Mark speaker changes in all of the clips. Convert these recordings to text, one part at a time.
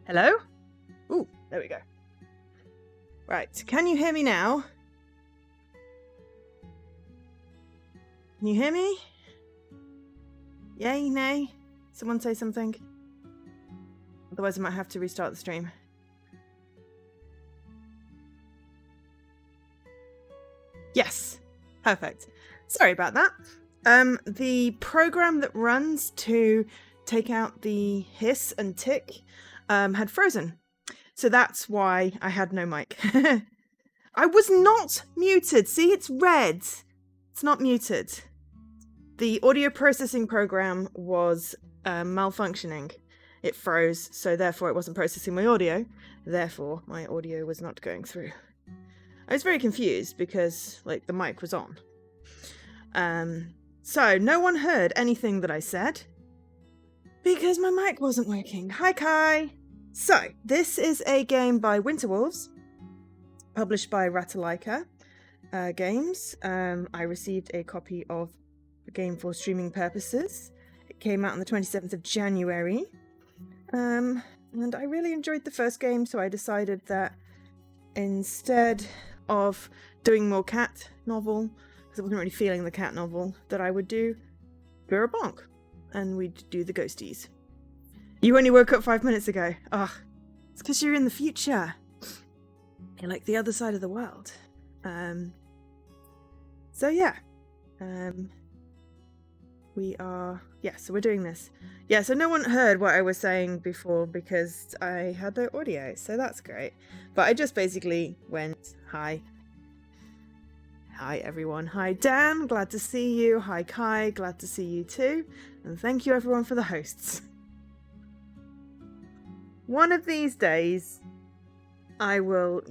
Speaker 1: Hello? Ooh, there we go. Right, can you hear me now? Can you hear me? Yay, nay? Someone say something. Otherwise I might have to restart the stream. Yes, perfect. Sorry about that. The program that runs to take out the hiss and tick had frozen. So that's why I had no mic. I was not muted. See, it's red. It's not muted. The audio processing program was malfunctioning. It froze, so therefore it wasn't processing my audio. Therefore, my audio was not going through. I was very confused because, the mic was on. So no one heard anything that I said because my mic wasn't working. Hi, Kai! So, this is a game by Winterwolves, published by Ratalaika Games. I received a copy of the game for streaming purposes. It came out on the 27th of January. And I really enjoyed the first game, so I decided that instead of doing more cat novel, because I wasn't really feeling the cat novel, that I would do Vera Blanc, and we'd do the ghosties. You only woke up 5 minutes ago. Ugh. It's because you're in the future. You're like the other side of the world. So yeah. So we're doing this. Yeah, so no one heard what I was saying before because I had no audio, so that's great. But I just basically went, hi. Hi everyone. Hi Dan, glad to see you. Hi Kai, glad to see you too. And thank you everyone for the hosts. One of these days, I will,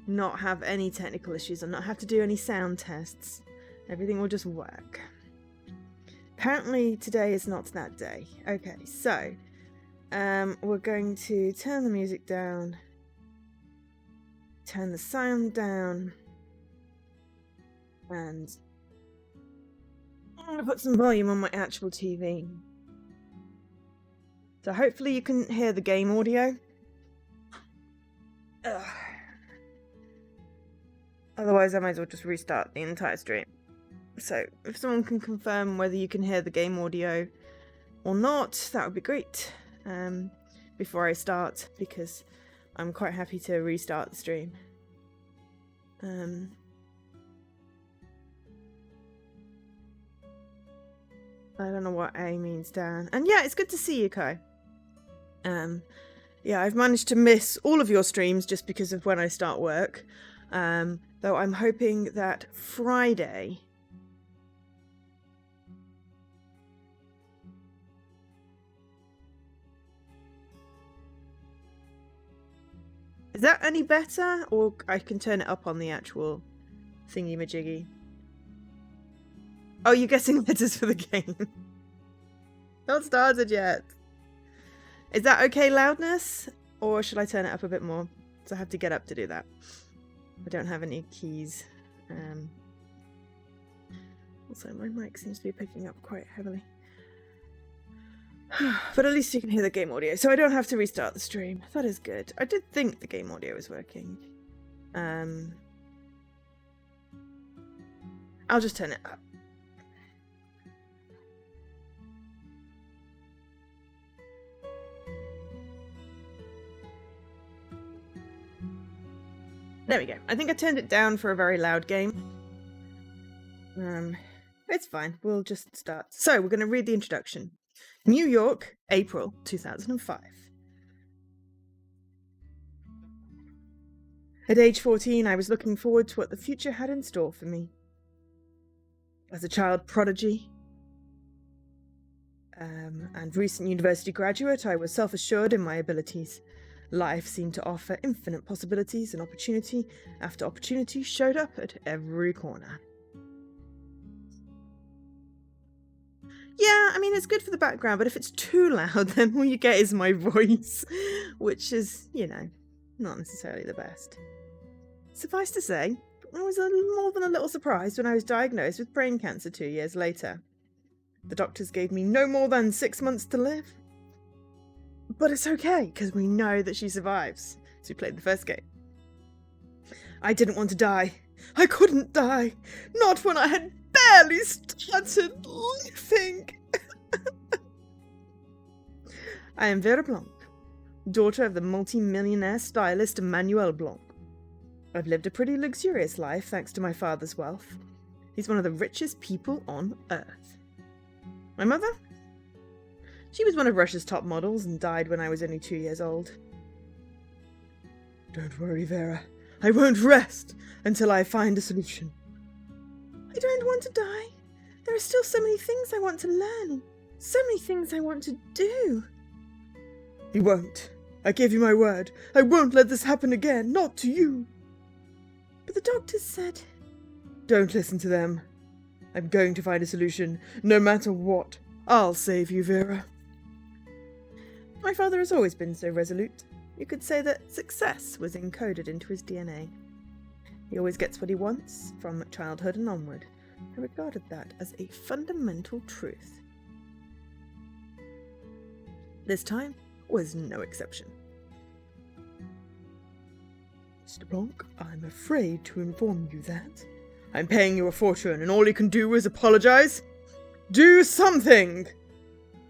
Speaker 1: not have any technical issues and not have to do any sound tests. Everything will just work. Apparently today is not that day. Okay, so we're going to turn the music down, turn the sound down, and I'm going to put some volume on my actual TV. So hopefully you can hear the game audio. Ugh. Otherwise I might as well just restart the entire stream. So if someone can confirm whether you can hear the game audio or not, that would be great. Before I start, because I'm quite happy to restart the stream. I don't know what A means, Dan. And yeah, it's good to see you, Kai. Yeah, I've managed to miss all of your streams just because of when I start work. Though I'm hoping that Friday... Is that any better? Or I can turn it up on the actual thingy-majiggy. Oh, you're getting letters for the game. Not started yet. Is that okay loudness? Or should I turn it up a bit more? So I have to get up to do that. I don't have any keys. Also, my mic seems to be picking up quite heavily. But at least you can hear the game audio, so I don't have to restart the stream. That is good. I did think the game audio was working. I'll just turn it up. There we go. I think I turned it down for a very loud game. It's fine. We'll just start. So, we're going to read the introduction. New York, April 2005. At age 14, I was looking forward to what the future had in store for me. As a child prodigy and recent university graduate, I was self-assured in my abilities. Life seemed to offer infinite possibilities, and opportunity after opportunity showed up at every corner. Yeah, I mean, it's good for the background, but if it's too loud, then all you get is my voice, which is, not necessarily the best. Suffice to say, I was more than a little surprised when I was diagnosed with brain cancer 2 years later. The doctors gave me no more than 6 months to live. But it's okay, because we know that she survives. So we played the first game. I didn't want to die. I couldn't die. Not when I had barely started living. I am Vera Blanc, daughter of the multi-millionaire stylist Emmanuel Blanc. I've lived a pretty luxurious life thanks to my father's wealth. He's one of the richest people on earth. My mother? She was one of Russia's top models and died when I was only 2 years old. Don't worry, Vera. I won't rest until I find a solution. I don't want to die. There are still so many things I want to learn. So many things I want to do. You won't. I give you my word. I won't let this happen again. Not to you. But the doctors said... Don't listen to them. I'm going to find a solution, no matter what. I'll save you, Vera. My father has always been so resolute. You could say that success was encoded into his DNA. He always gets what he wants, from childhood and onward. I regarded that as a fundamental truth. This time was no exception. Mr. Blanc, I'm afraid to inform you that I'm paying you a fortune, and all you can do is apologize. Do something!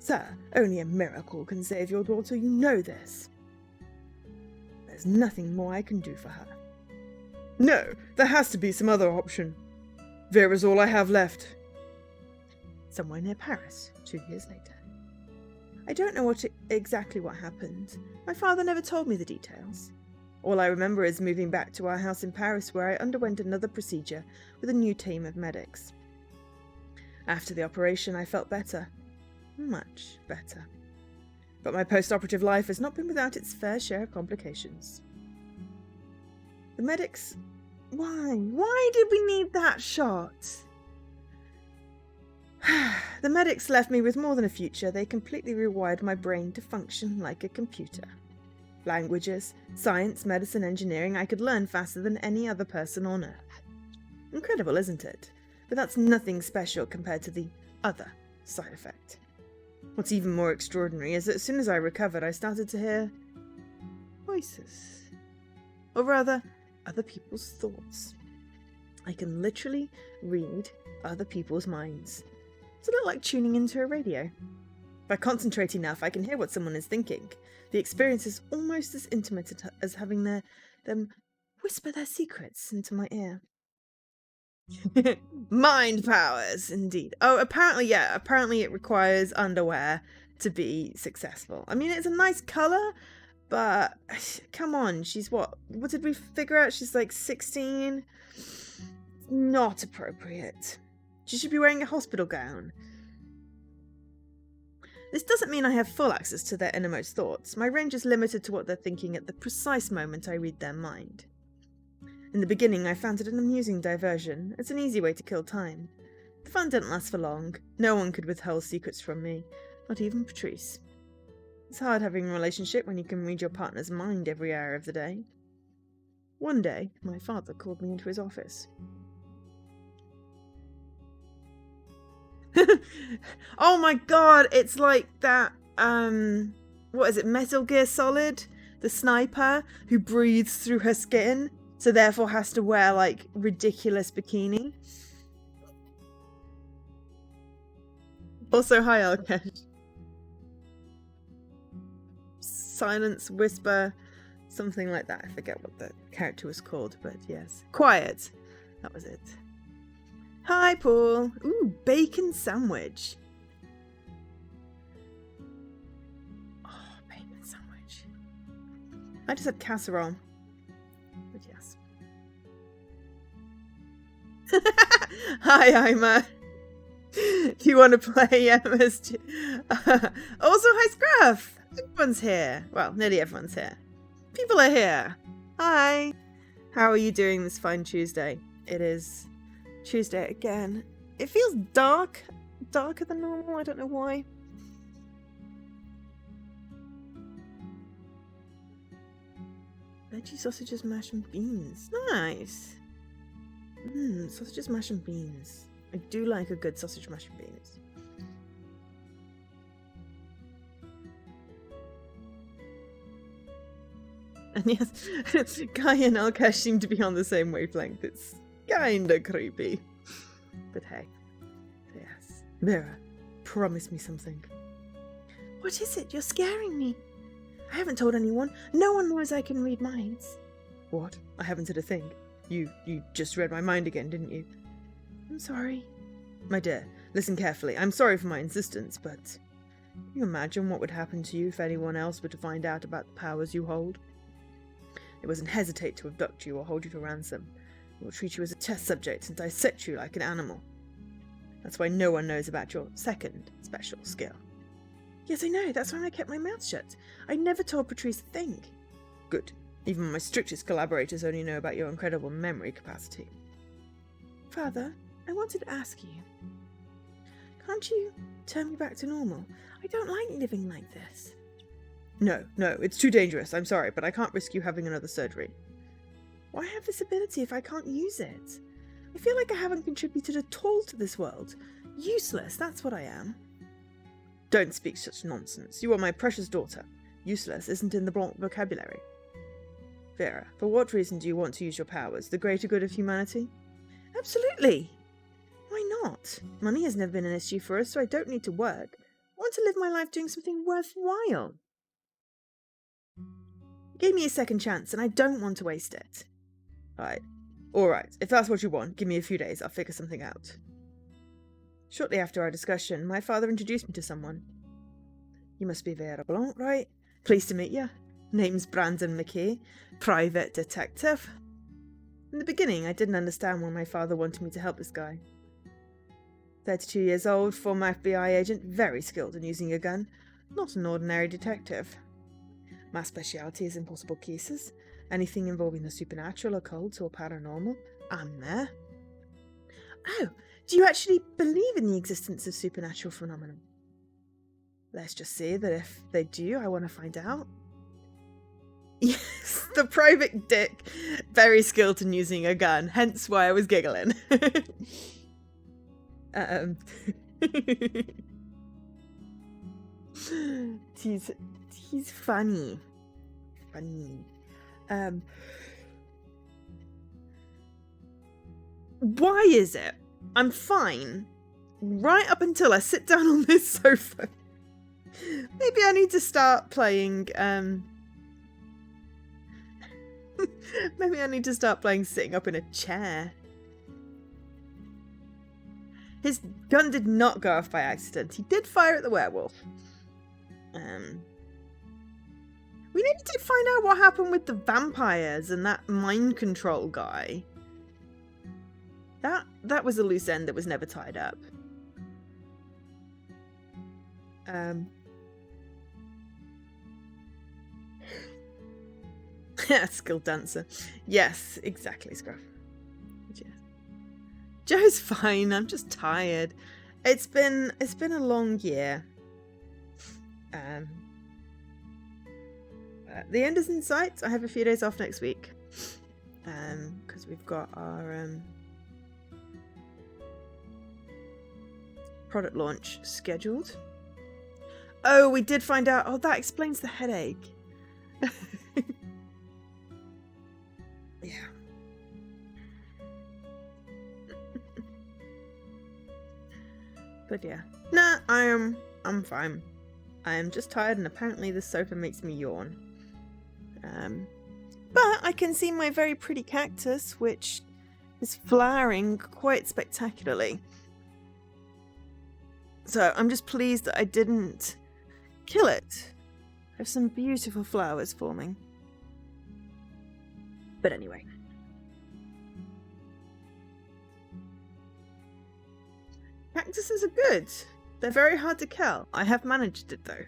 Speaker 1: Sir, only a miracle can save your daughter, you know this. There's nothing more I can do for her. No, there has to be some other option. Vera's all I have left. Somewhere near Paris, 2 years later. I don't know exactly what happened. My father never told me the details. All I remember is moving back to our house in Paris where I underwent another procedure with a new team of medics. After the operation, I felt better. Much better. But my post-operative life has not been without its fair share of complications. The medics... Why? Why did we need that shot? The medics left me with more than a future. They completely rewired my brain to function like a computer. Languages, science, medicine, engineering, I could learn faster than any other person on Earth. Incredible, isn't it? But that's nothing special compared to the other side effect. What's even more extraordinary is that as soon as I recovered, I started to hear voices. Or rather, other people's thoughts. I can literally read other people's minds. It's a little like tuning into a radio. If I concentrate enough, I can hear what someone is thinking. The experience is almost as intimate as having them whisper their secrets into my ear. Mind powers, indeed. Oh, apparently it requires underwear to be successful. I mean, it's a nice colour, but come on, she's what did we figure out? She's like 16? Not appropriate. She should be wearing a hospital gown. This doesn't mean I have full access to their innermost thoughts. My range is limited to what they're thinking at the precise moment I read their mind. In the beginning, I found it an amusing diversion. It's an easy way to kill time. The fun didn't last for long. No one could withhold secrets from me, not even Patrice. It's hard having a relationship when you can read your partner's mind every hour of the day. One day, my father called me into his office. Oh my god, it's like that, what is it, Metal Gear Solid? The sniper who breathes through her skin, so therefore has to wear, like, ridiculous bikini. Also, hi, Alkesh. Silence, whisper, something like that. I forget what the character was called, but yes. Quiet. That was it. Hi, Paul. Ooh, bacon sandwich. Oh, bacon sandwich. I just had casserole. But yes. Hi, Ima. Do you want to play MSG? Also, hi, Scruff. Everyone's here. Well, nearly everyone's here. People are here. Hi. How are you doing this fine Tuesday? It is Tuesday again. It feels darker than normal. I don't know why. Veggie sausages, mash and beans. Nice. Sausages, mash and beans. I do like a good sausage, mash and beans. And yes, Guy and Alkesh seem to be on the same wavelength. It's kinda creepy. But hey. Yes. Vera, promise me something. What is it? You're scaring me. I haven't told anyone. No one knows I can read minds. What? I haven't said a thing. You just read my mind again, didn't you? I'm sorry. My dear, listen carefully. I'm sorry for my insistence, but can you imagine what would happen to you if anyone else were to find out about the powers you hold? They wouldn't hesitate to abduct you or hold you to ransom. They will treat you as a test subject and dissect you like an animal. That's why no one knows about your second special skill. Yes, I know. That's why I kept my mouth shut. I never told Patrice a thing. Good. Even my strictest collaborators only know about your incredible memory capacity. Father, I wanted to ask you. Can't you turn me back to normal? I don't like living like this. No, it's too dangerous. I'm sorry, but I can't risk you having another surgery. Why have this ability if I can't use it? I feel like I haven't contributed at all to this world. Useless, that's what I am. Don't speak such nonsense. You are my precious daughter. Useless isn't in the Blanc vocabulary. Vera, for what reason do you want to use your powers? The greater good of humanity? Absolutely. Why not? Money has never been an issue for us, so I don't need to work. I want to live my life doing something worthwhile. You gave me a second chance, and I don't want to waste it. Alright. If that's what you want, give me a few days. I'll figure something out. Shortly after our discussion, my father introduced me to someone. You must be Vera Blanc, right? Pleased to meet you. Name's Brandon McKay, private detective. In the beginning, I didn't understand why my father wanted me to help this guy. 32 years old, former FBI agent, very skilled in using a gun. Not an ordinary detective. My speciality is impossible cases. Anything involving the supernatural, occult, or paranormal, I'm there. Oh, do you actually believe in the existence of supernatural phenomena? Let's just say that if they do, I want to find out. Yes, the private dick, very skilled in using a gun, hence why I was giggling. He's funny. Why is it I'm fine right up until I sit down on this sofa? Maybe I need to start playing, maybe I need to start playing sitting up in a chair. His gun did not go off by accident. He did fire at the werewolf. We needed to find out what happened with the vampires and that mind control guy. That was a loose end that was never tied up. Skilled dancer. Yes, exactly, Scruff. Yeah. Joe's fine. I'm just tired. It's been a long year. The end is in sight. I have a few days off next week. Because we've got our product launch scheduled. Oh, we did find out. Oh, that explains the headache. Yeah. But yeah. Nah, I'm fine. I am just tired, and apparently this sofa makes me yawn. But I can see my very pretty cactus, which is flowering quite spectacularly. So I'm just pleased that I didn't kill it. I have some beautiful flowers forming. But anyway. Cactuses are good. They're very hard to kill. I have managed it though.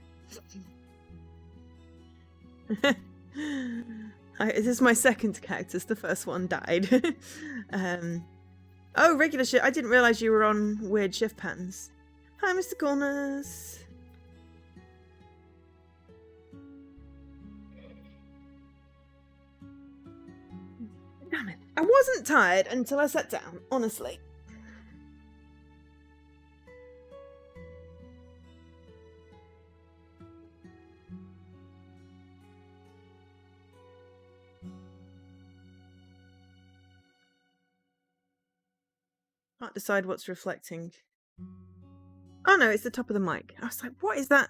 Speaker 1: This is my second cactus. The first one died. Oh, regular shift. I didn't realise you were on weird shift patterns. Hi, Mr. Corners. Damn it. I wasn't tired until I sat down, honestly. Can't decide what's reflecting. Oh no, it's the top of the mic. I was like, what is that?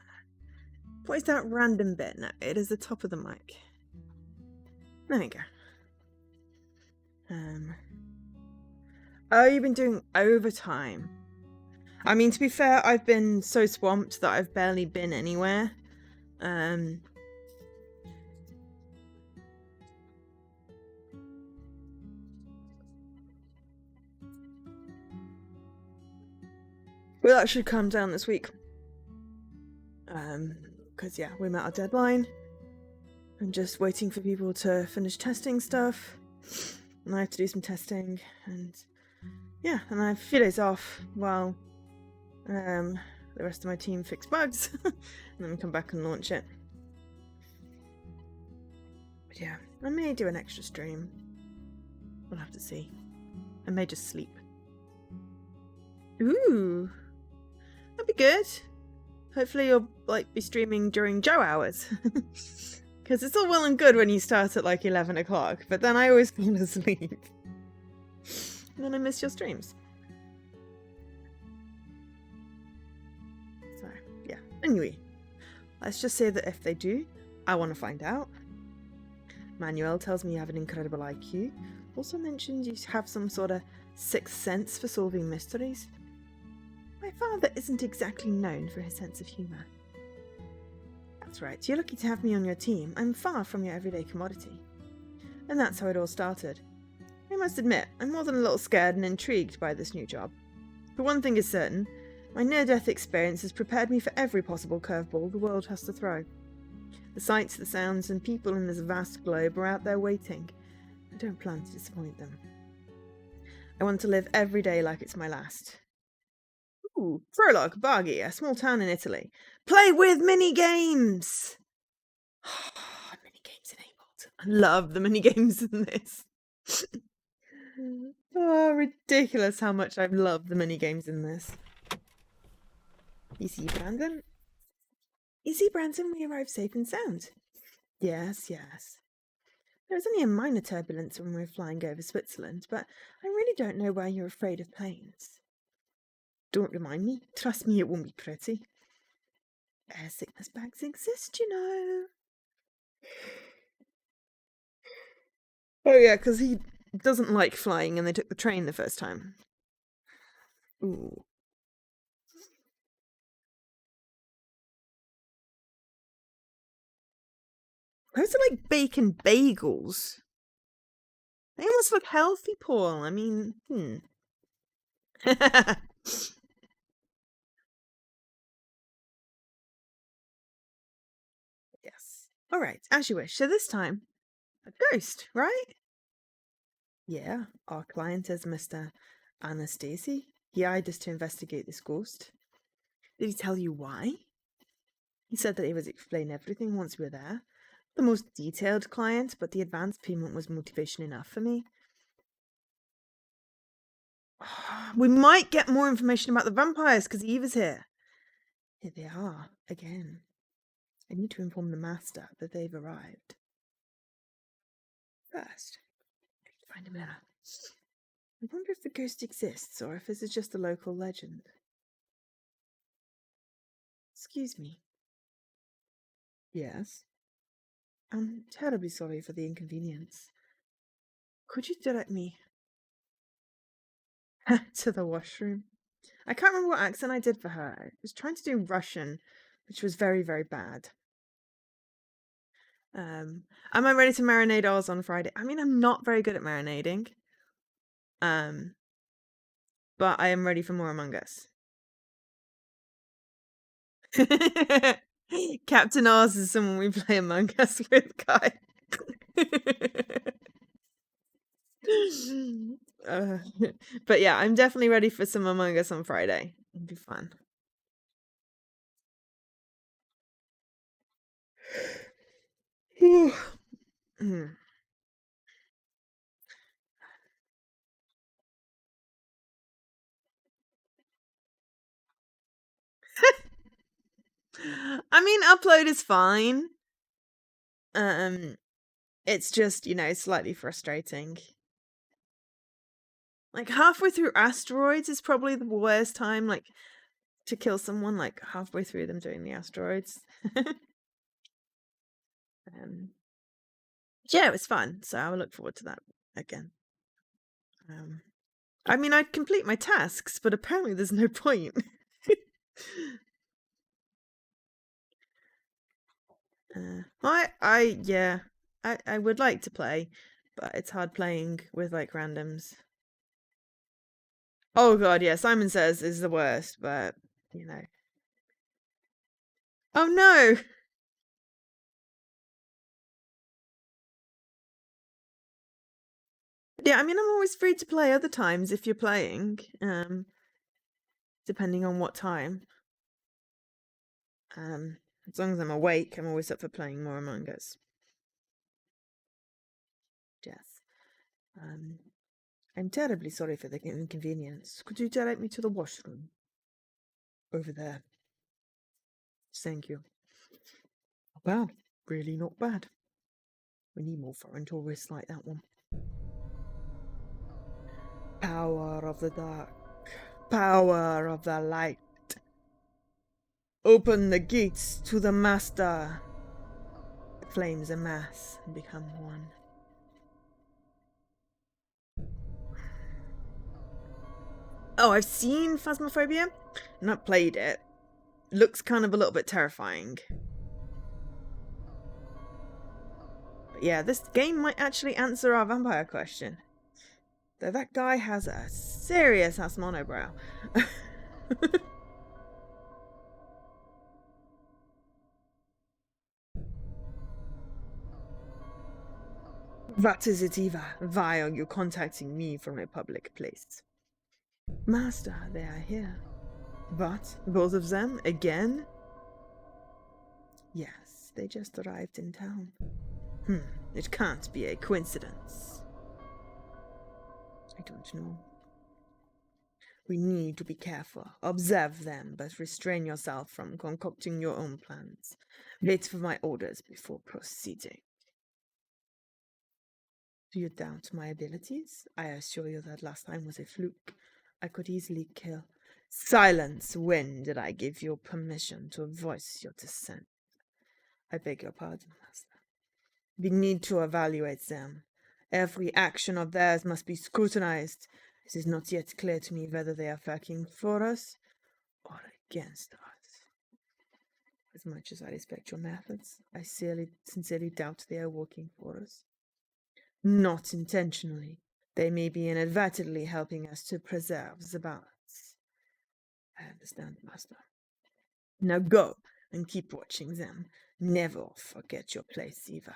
Speaker 1: What is that random bit? No, it is the top of the mic. There we go. Oh, you've been doing overtime. I mean, to be fair, I've been so swamped that I've barely been anywhere. Well, that should calm down this week. Because yeah, we met our deadline. I'm just waiting for people to finish testing stuff. And I have to do some testing. And yeah, and I have a few days off while the rest of my team fix bugs. And then come back and launch it. But yeah, I may do an extra stream. We'll have to see. I may just sleep. Ooh, that'd be good. Hopefully you'll be streaming during Joe hours. Because it's all well and good when you start at 11 o'clock, but then I always fall asleep. And then I miss your streams. So, yeah. Anyway, let's just say that if they do, I want to find out. Manuel tells me you have an incredible IQ. Also mentioned you have some sort of sixth sense for solving mysteries. My father isn't exactly known for his sense of humour. That's right, you're lucky to have me on your team. I'm far from your everyday commodity. And that's how it all started. I must admit, I'm more than a little scared and intrigued by this new job. But one thing is certain, my near-death experience has prepared me for every possible curveball the world has to throw. The sights, the sounds, and people in this vast globe are out there waiting. I don't plan to disappoint them. I want to live every day like it's my last. Ooh, Prologue, Bargi, a small town in Italy. Play with mini-games! Mini-games enabled. I love the mini-games in this. Oh, ridiculous how much I love the mini-games in this. Easy, Brandon? Easy, Brandon, we arrived safe and sound. Yes, yes. There was only a minor turbulence when we were flying over Switzerland, but I really don't know why you're afraid of planes. Don't remind me. Trust me, it won't be pretty. Air sickness bags exist, you know. Oh yeah, because he doesn't like flying and they took the train the first time. Ooh. Those are like bacon bagels. They almost look healthy, Paul. I mean, Yes. All right, as you wish. So this time, a ghost, right? Yeah, our client is Mr. Anastasi. He hired us to investigate this ghost. Did he tell you why? He said that he would explain everything once we were there. The most detailed client, but the advance payment was motivation enough for me. We might get more information about the vampires because Eva's here. Here they are, again. I need to inform the master that they've arrived. First, I need to find a mirror. I wonder if the ghost exists or if this is just a local legend. Excuse me. Yes? I'm terribly sorry for the inconvenience. Could you direct me to the washroom? I can't remember what accent I did for her. I was trying to do Russian, which was very, very bad. Am I ready to marinate ours on Friday? I mean, I'm not very good at marinating. But I am ready for more Among Us. Captain Oz is someone we play Among Us with, Kai. But yeah, I'm definitely ready for some Among Us on Friday. It'll be fun. I mean, upload is fine. It's just, slightly frustrating. Like, halfway through asteroids is probably the worst time, like, to kill someone, like, halfway through them doing the asteroids. Yeah, it was fun, so I will look forward to that again. I mean, I'd complete my tasks, but apparently there's no point. I would like to play, but it's hard playing with, like, randoms. Oh god, yeah, Simon Says is the worst, but, you know. Oh no! Yeah, I mean, I'm always free to play other times if you're playing, depending on what time. As long as I'm awake, I'm always up for playing more Among Us. Yes. I'm terribly sorry for the inconvenience. Could you direct me to the washroom? Over there. Thank you. Not bad. Really not bad. We need more foreign tourists like that one. Power of the dark. Power of the light. Open the gates to the master. The flames amass and become one. Oh, I've seen Phasmophobia. Not played it. Looks kind of a little bit terrifying. But yeah, this game might actually answer our vampire question. Though that guy has a serious ass monobrow. What is it, Eva? Why are you contacting me from a public place? Master, they are here. What? Both of them? Again? Yes, they just arrived in town. It can't be a coincidence. I don't know. We need to be careful. Observe them, but restrain yourself from concocting your own plans. Wait for my orders before proceeding. Do you doubt my abilities? I assure you that last time was a fluke. I could easily kill. Silence! When did I give you permission to voice your dissent? I beg your pardon, Master. We need to evaluate them. Every action of theirs must be scrutinized. It is not yet clear to me whether they are working for us or against us. As much as I respect your methods, I sincerely doubt they are working for us. Not intentionally. They may be inadvertently helping us to preserve the balance. I understand, Master. Now go and keep watching them. Never forget your place, Eva.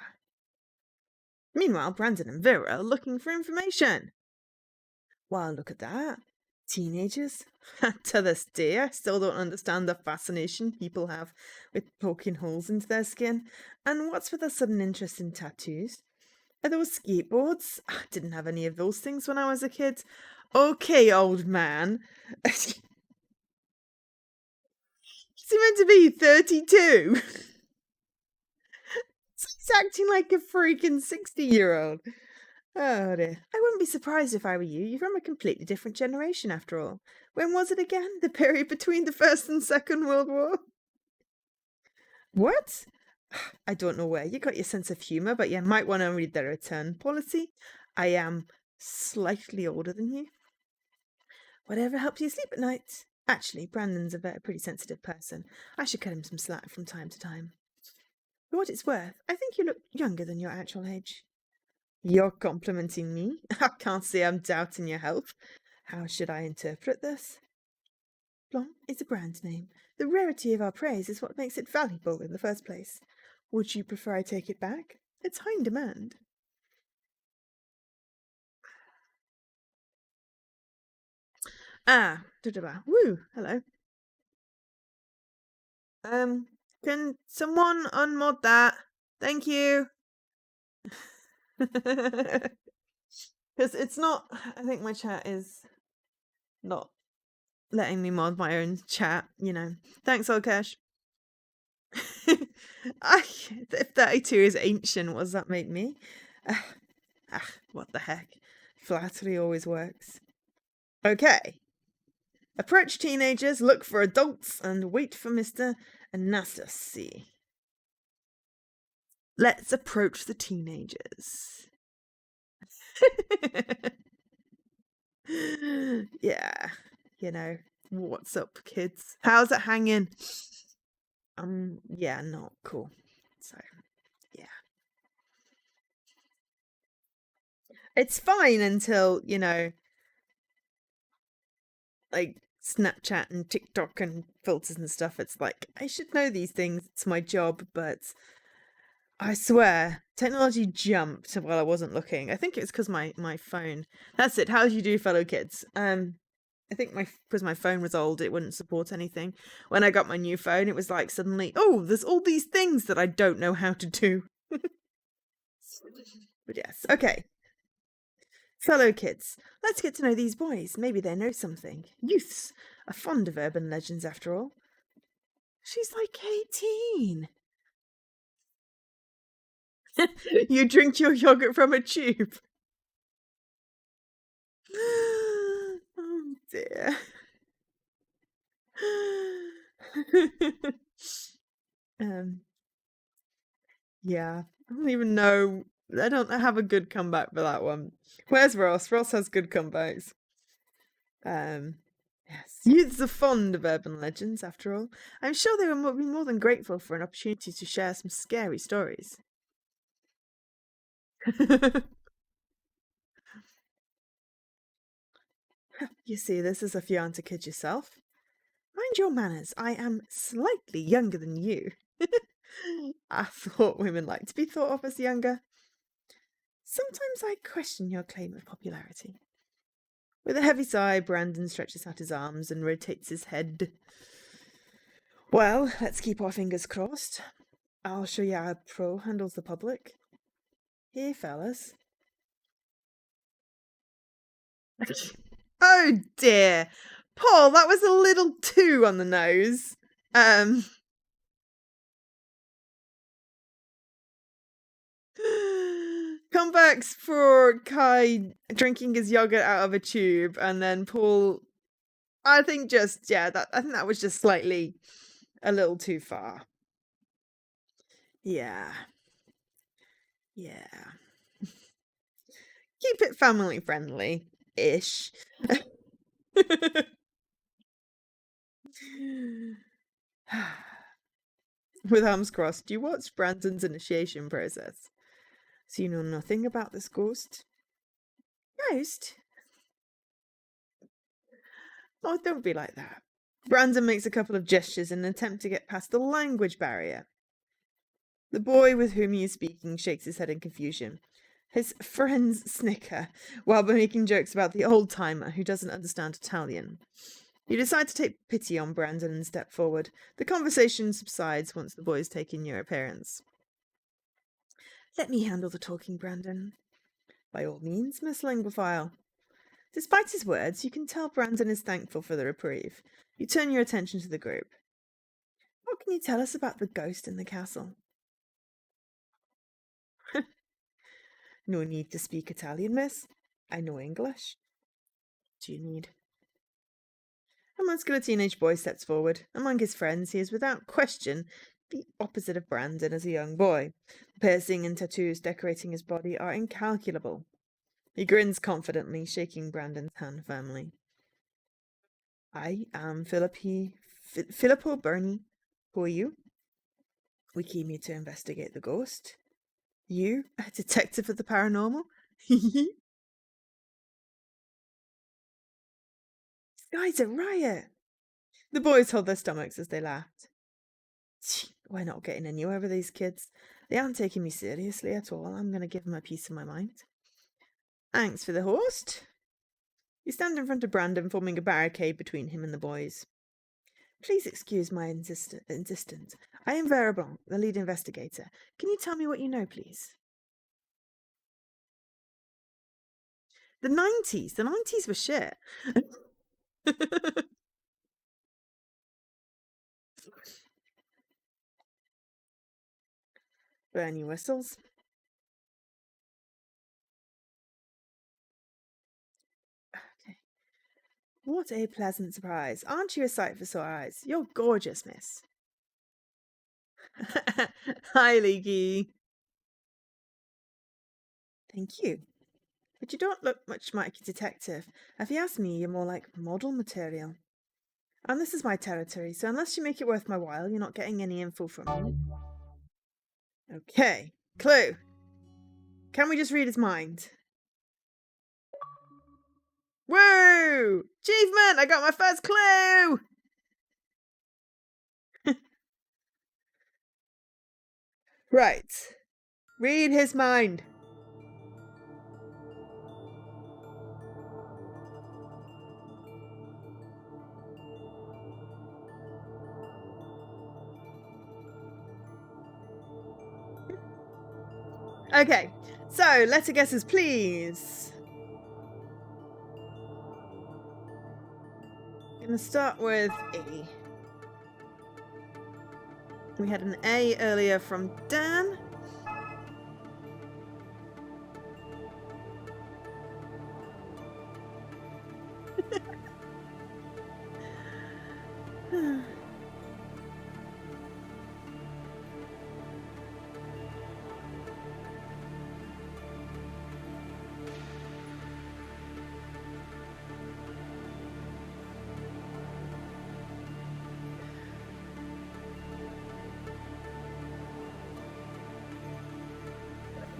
Speaker 1: Meanwhile, Brandon and Vera are looking for information. Well, look at that. Teenagers? To this day, I still don't understand the fascination people have with poking holes into their skin. And what's with a sudden interest in tattoos? Are those skateboards? I didn't have any of those things when I was a kid. Okay, old man. Is he meant to be 32? He's acting like a freaking 60-year-old. Oh dear. I wouldn't be surprised if I were you. You're from a completely different generation after all. When was it again? The period between the First and Second World War? What? I don't know where you got your sense of humour, but you might want to read the return policy. I am slightly older than you. Whatever helps you sleep at night. Actually, Brandon's a pretty sensitive person. I should cut him some slack from time to time. For what it's worth, I think you look younger than your actual age. You're complimenting me? I can't say I'm doubting your health. How should I interpret this? Blanc is a brand name. The rarity of our praise is what makes it valuable in the first place. Would you prefer I take it back? It's high in demand. Woo, hello. Can someone unmod that? Thank you. Because it's not, I think my chat is not letting me mod my own chat, you know. Thanks, Olkesh. If 32 is ancient, what does that make me? What the heck? Flattery always works. Okay. Approach teenagers, look for adults, and wait for Mr. Anastasi. Let's approach the teenagers. Yeah, you know, what's up, kids? How's it hanging? Yeah, not cool. So, yeah. It's fine until, you know, like Snapchat and TikTok and filters and stuff. It's like, I should know these things. It's my job, but I swear, technology jumped while I wasn't looking. I think it's because my phone. That's it. How do you do, fellow kids? I think because my phone was old, it wouldn't support anything. When I got my new phone, it was like suddenly, oh, there's all these things that I don't know how to do. But yes, okay. Fellow kids, let's get to know these boys. Maybe they know something. Youths are fond of urban legends, after all. She's like 18. You drink your yogurt from a tube. Oh dear. Yeah, I don't even know. I don't have a good comeback for that one. Where's Ross? Ross has good comebacks. Yes, youths are fond of urban legends, after all. I'm sure they would be more than grateful for an opportunity to share some scary stories. You see, this is if you aren't a kid yourself. Mind your manners, I am slightly younger than you. I thought women like to be thought of as younger. Sometimes I question your claim of popularity. With a heavy sigh, Brandon stretches out his arms and rotates his head. Well, let's keep our fingers crossed. I'll show you how a pro handles the public. Here, fellas. Oh dear. Paul, that was a little too on the nose. Comebacks for Kai drinking his yogurt out of a tube, and then Paul, I think I think that was just slightly a little too far. Yeah. Yeah. Keep it family friendly ish. With arms crossed, you watch Brandon's initiation process. So you know nothing about this ghost? Ghost? Oh, don't be like that. Brandon makes a couple of gestures in an attempt to get past the language barrier. The boy with whom he is speaking shakes his head in confusion. His friends snicker while making jokes about the old-timer who doesn't understand Italian. You decide to take pity on Brandon and step forward. The conversation subsides once the boys take in your appearance. Let me handle the talking, Brandon. By all means, Miss Linguophile. Despite his words, you can tell Brandon is thankful for the reprieve. You turn your attention to the group. What can you tell us about the ghost in the castle? No need to speak Italian, miss. I know English. Do you need? A muscular teenage boy steps forward. Among his friends, he is without question the opposite of Brandon as a young boy. The piercing and tattoos decorating his body are incalculable. He grins confidently, shaking Brandon's hand firmly. I am Filippo Bernie. Who are you? We came here to investigate the ghost. You, a detective of the paranormal? This guy's a riot. The boys held their stomachs as they laughed. We're not getting anywhere with these kids. They aren't taking me seriously at all. I'm going to give them a piece of my mind. Thanks for the host. You stand in front of Brandon, forming a barricade between him and the boys. Please excuse my insistence. I am Vera Blanc, the lead investigator. Can you tell me what you know, please? The 90s. The 90s were shit. Bernie whistles. Okay. What a pleasant surprise. Aren't you a sight for sore eyes? You're gorgeous, miss. Hi, Leaky. Thank you. But you don't look much like a detective. If you ask me, you're more like model material. And this is my territory, so unless you make it worth my while, you're not getting any info from me. Okay. Clue. Can we just read his mind? Woo! Achievement! I got my first clue! Right. Read his mind. Okay, so letter guesses, please. Gonna start with E. We had an A earlier from Dan.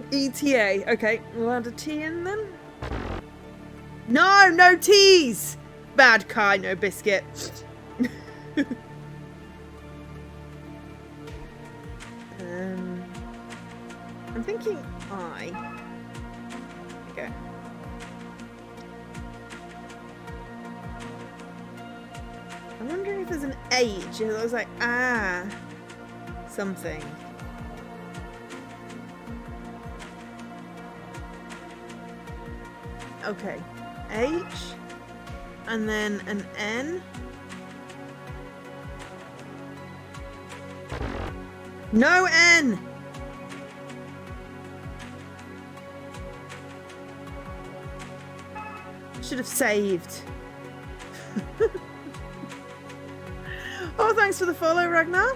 Speaker 1: ETA. Okay, we'll add a T in then. No, no T's! Bad Kai, no biscuit. I'm thinking I. Okay. I'm wondering if there's an H. It looks like something. Okay, H, and then an N. No N! Should have saved. Oh, thanks for the follow, Ragnar.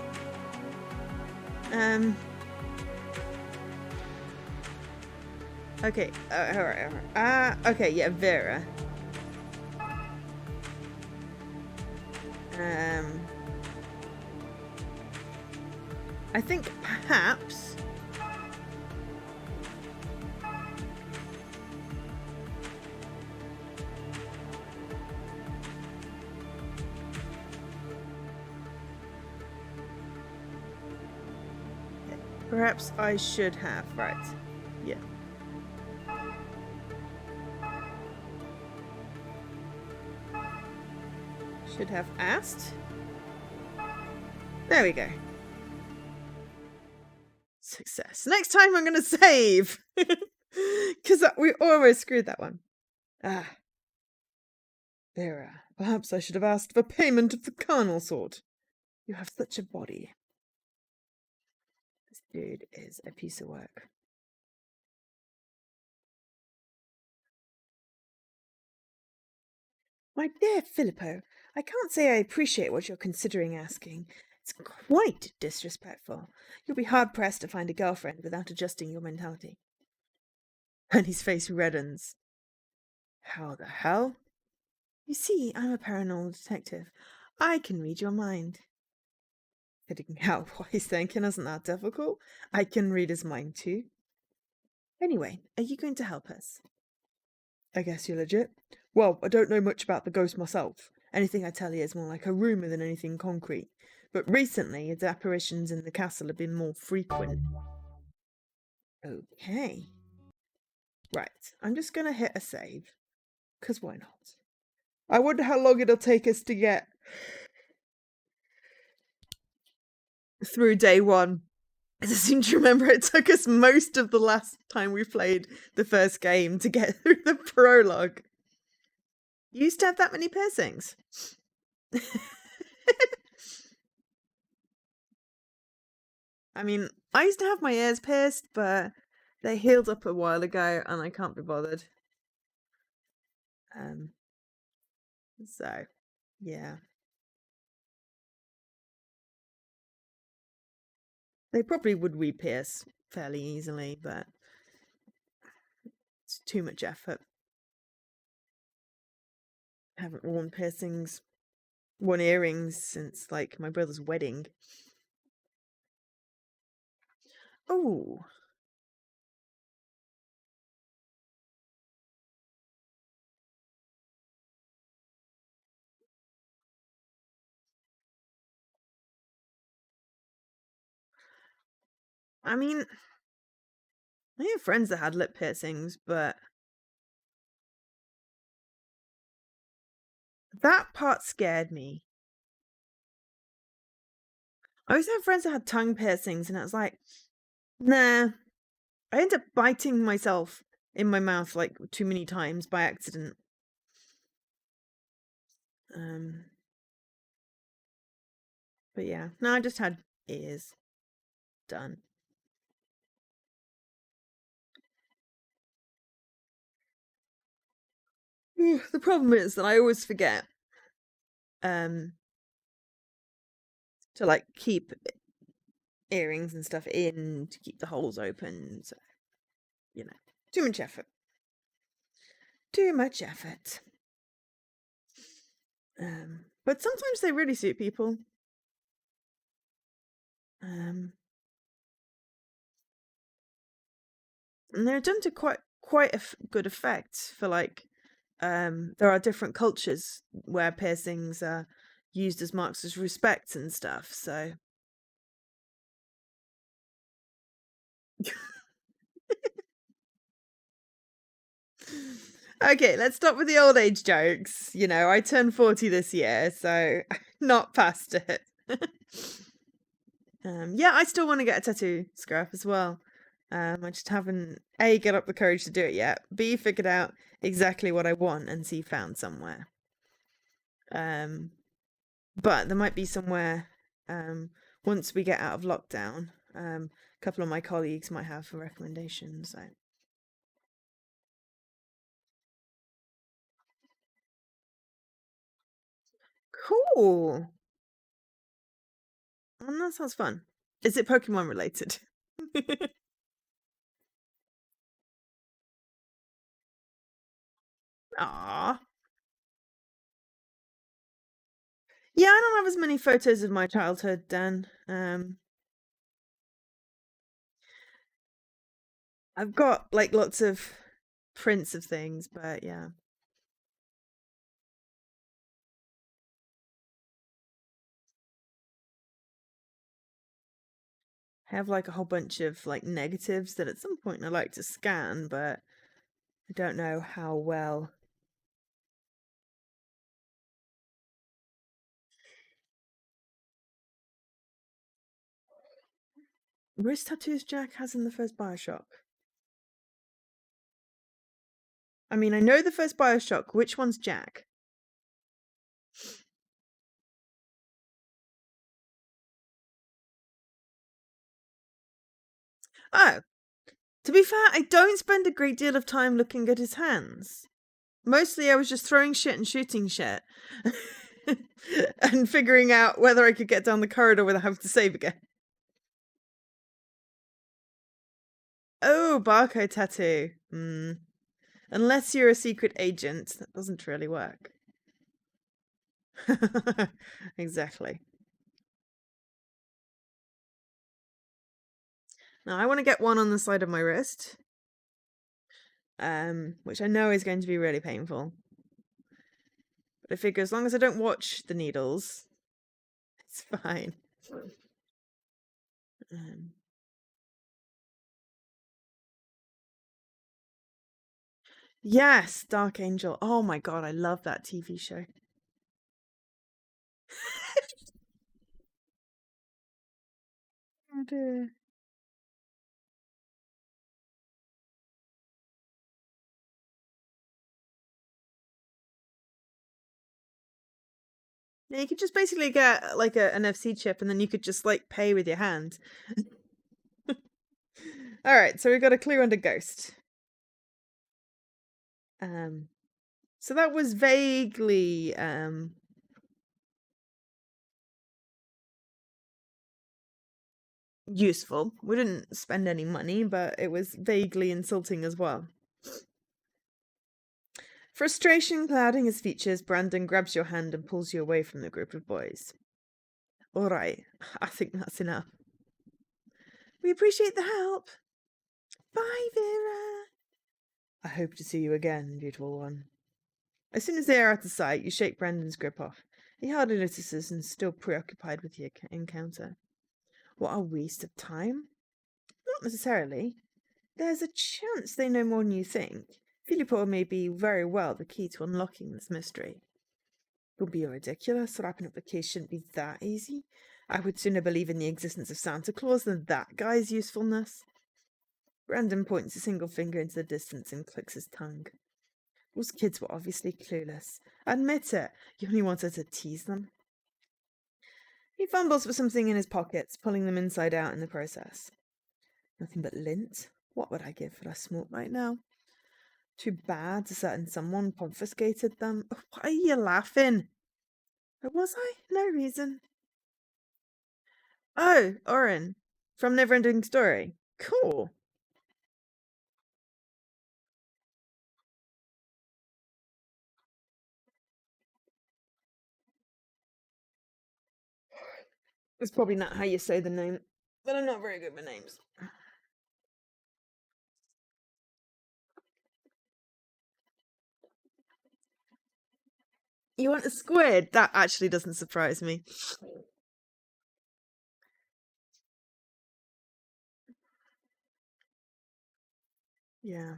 Speaker 1: Okay, alright. Okay, yeah, Vera. I think perhaps I should have, right? Yeah. Should have asked. There we go. Success. Next time I'm going to save. Because we almost screwed that one. Vera, perhaps I should have asked for payment of the carnal sort. You have such a body. This dude is a piece of work. My dear Filippo, I can't say I appreciate what you're considering asking. It's quite disrespectful. You'll be hard-pressed to find a girlfriend without adjusting your mentality. And his face reddens. How the hell? You see, I'm a paranormal detective. I can read your mind. Figuring out what he's thinking isn't that difficult. I can read his mind too. Anyway, are you going to help us? I guess you're legit. Well, I don't know much about the ghost myself. Anything I tell you is more like a rumour than anything concrete. But recently, its apparitions in the castle have been more frequent. Okay. Right, I'm just going to hit a save. Because why not? I wonder how long it'll take us to get through day one. I seem to remember it took us most of the last time we played the first game to get through the prologue. You used to have that many piercings? I mean, I used to have my ears pierced, but they healed up a while ago and I can't be bothered. So, yeah. They probably would re-pierce fairly easily, but it's too much effort. I haven't worn earrings since like my brother's wedding. Oh, I mean, I have friends that had lip piercings, but that part scared me. I also have friends that had tongue piercings, and I was like, nah. I ended up biting myself in my mouth like too many times by accident. Um, but yeah, no, I just had ears done. The problem is that I always forget um to like keep earrings and stuff in to keep the holes open. So, you know, too much effort. Too much effort. But sometimes they really suit people. And they're done to quite a good effect for like there are different cultures where piercings are used as marks of respect and stuff. So okay, let's stop with the old age jokes. You know, I turned 40 this year, so not past it. Yeah, I still want to get a tattoo scrap as well. I just haven't A, get up the courage to do it yet, B, figured out exactly what I want, and C, found somewhere. But there might be somewhere once we get out of lockdown. A couple of my colleagues might have a recommendation. So cool. That sounds fun. Is it Pokemon related? Ah. Yeah, I don't have as many photos of my childhood, Dan. I've got like lots of prints of things, but yeah. I have like a whole bunch of like negatives that at some point I like to scan, but I don't know how well. Wrist tattoos Jack has in the first Bioshock? I mean, I know the first Bioshock. Which one's Jack? Oh, to be fair, I don't spend a great deal of time looking at his hands. Mostly I was just throwing shit and shooting shit. And figuring out whether I could get down the corridor without having to save again. Oh, barcode tattoo. Unless you're a secret agent, that doesn't really work. Exactly. Now I want to get one on the side of my wrist, which I know is going to be really painful. But I figure as long as I don't watch the needles, it's fine. Um, yes, Dark Angel. Oh my god, I love that TV show. Oh dear. Yeah, you could just basically get like an NFC chip and then you could just like pay with your hand. All right, so we've got a clue and a ghost. Um, So that was vaguely useful. We didn't spend any money, but it was vaguely insulting as well. Frustration clouding his features, Brandon grabs your hand and pulls you away from the group of boys. All right, I think that's enough. We appreciate the help. Bye, Vera. I hope to see you again, beautiful one. As soon as they are out of sight, you shake Brandon's grip off. He hardly notices and is still preoccupied with the encounter. What a waste of time? Not necessarily. There's a chance they know more than you think. Filippo may be very well the key to unlocking this mystery. Don't be ridiculous. Wrapping up the case shouldn't be that easy. I would sooner believe in the existence of Santa Claus than that guy's usefulness. Brandon points a single finger into the distance and clicks his tongue. Those kids were obviously clueless. Admit it. You only wanted to tease them. He fumbles for something in his pockets, pulling them inside out in the process. Nothing but lint. What would I give for a smoke right now? Too bad a certain someone confiscated them. Why are you laughing? Was I? No reason. Oh, Oren. From Neverending Story. Cool. It's probably not how you say the name, but I'm not very good with names. You want a squid? That actually doesn't surprise me. Yeah.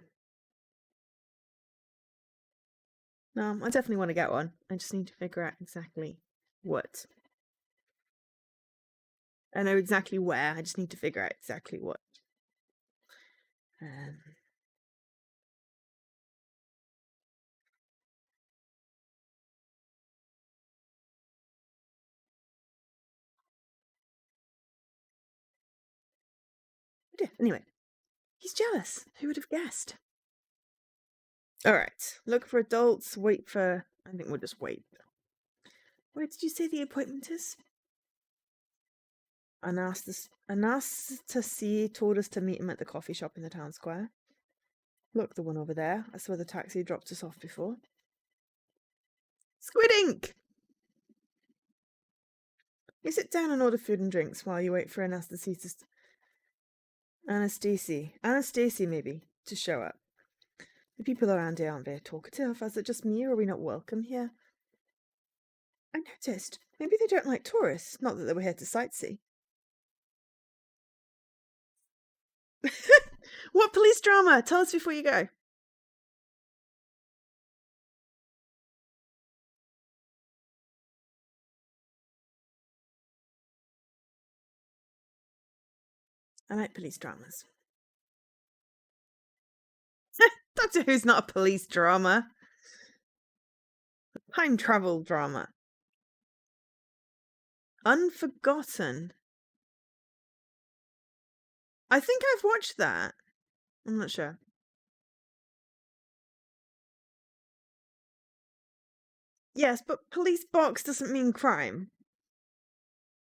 Speaker 1: No, I definitely want to get one. I just need to figure out exactly what. I know exactly where. I just need to figure out exactly what. Um, yeah, anyway, he's jealous. Who would have guessed? All right. Look for adults. Wait for. I think we'll just wait. Where did you say the appointment is? Anastasia told us to meet him at the coffee shop in the town square. Look, the one over there. That's where the taxi dropped us off before. Squid Ink! You sit down and order food and drinks while you wait for Anastasia, maybe, to show up. The people around here aren't very talkative. Is it just me, or are we not welcome here? I noticed. Maybe they don't like tourists. Not that they were here to sightsee. What police drama? Tell us before you go. I like police dramas. Doctor Who's not a police drama. Time travel drama. Unforgotten. I think I've watched that. I'm not sure. Yes, but police box doesn't mean crime.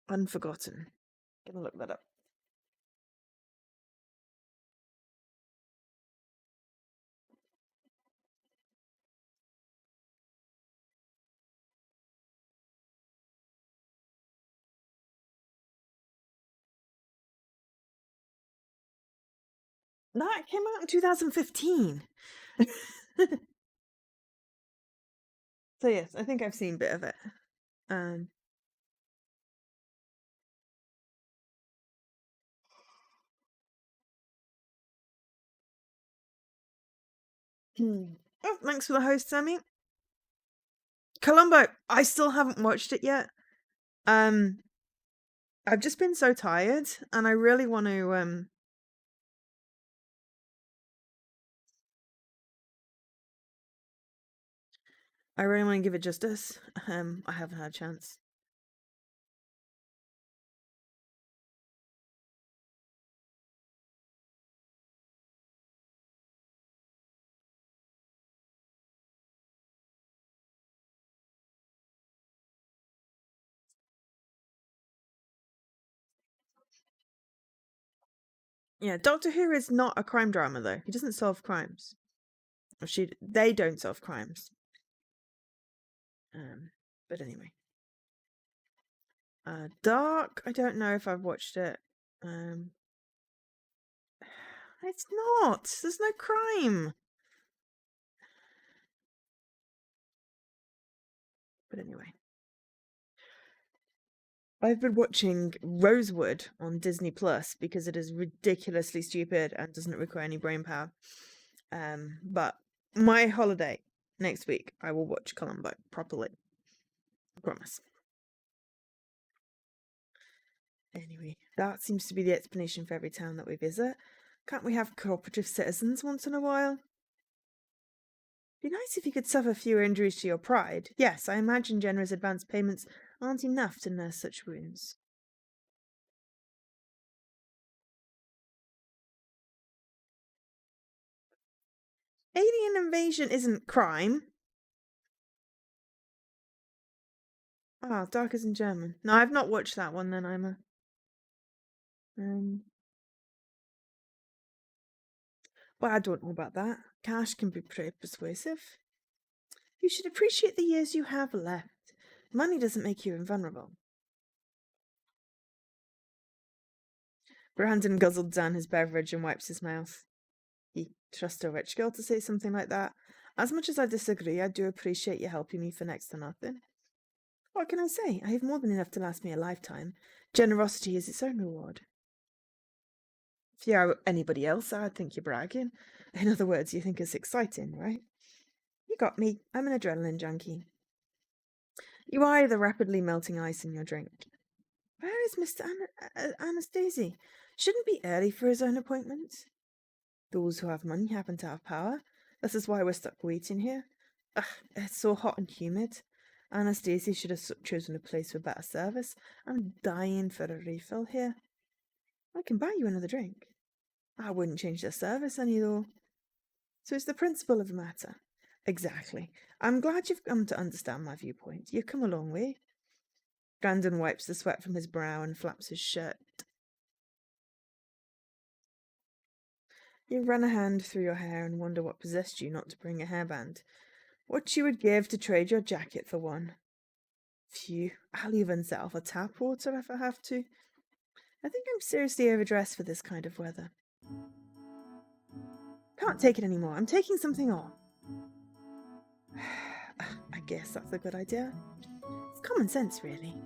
Speaker 1: Unforgotten. Gonna look that up. No, it came out in 2015. So yes, I think I've seen a bit of it. Um, oh, thanks for the host, Sammy. Columbo, I still haven't watched it yet. I've just been so tired, and I really want to. I really want to give it justice. I haven't had a chance. Yeah, Doctor Who is not a crime drama, though. He doesn't solve crimes. Or they don't solve crimes. But anyway. Dark, I don't know if I've watched it. It's not. There's no crime. But anyway. I've been watching Rosewood on Disney Plus because it is ridiculously stupid and doesn't require any brain power. But my holiday next week, I will watch Columbo properly. I promise. Anyway, that seems to be the explanation for every town that we visit. Can't we have cooperative citizens once in a while? Be nice if you could suffer fewer injuries to your pride. Yes, I imagine generous advance payments aren't enough to nurse such wounds. Alien invasion isn't crime. Ah, Dark is in German. No, I've not watched that one then, I'm Well, I don't know about that. Cash can be pretty persuasive. You should appreciate the years you have left. Money doesn't make you invulnerable. Brandon guzzled down his beverage and wipes his mouth. He trusts a rich girl to say something like that. As much as I disagree, I do appreciate you helping me for next to nothing. What can I say? I have more than enough to last me a lifetime. Generosity is its own reward. If you are anybody else, I'd think you're bragging. In other words, you think it's exciting, right? You got me. I'm an adrenaline junkie. You eye the rapidly melting ice in your drink. Where is Mr. Anastasia? Shouldn't be early for his own appointment. Those who have money happen to have power. This is why we're stuck waiting here. Ugh, it's so hot and humid. Anastasia should have chosen a place with better service. I'm dying for a refill here. I can buy you another drink. I wouldn't change the service any, though. So it's the principle of the matter. Exactly. I'm glad you've come to understand my viewpoint. You've come a long way. Brandon wipes the sweat from his brow and flaps his shirt. You run a hand through your hair and wonder what possessed you not to bring a hairband. What you would give to trade your jacket for one. Phew, I'll even set off a tap water if I have to. I think I'm seriously overdressed for this kind of weather. Can't take it anymore. I'm taking something off. I guess that's a good idea. It's common sense, really.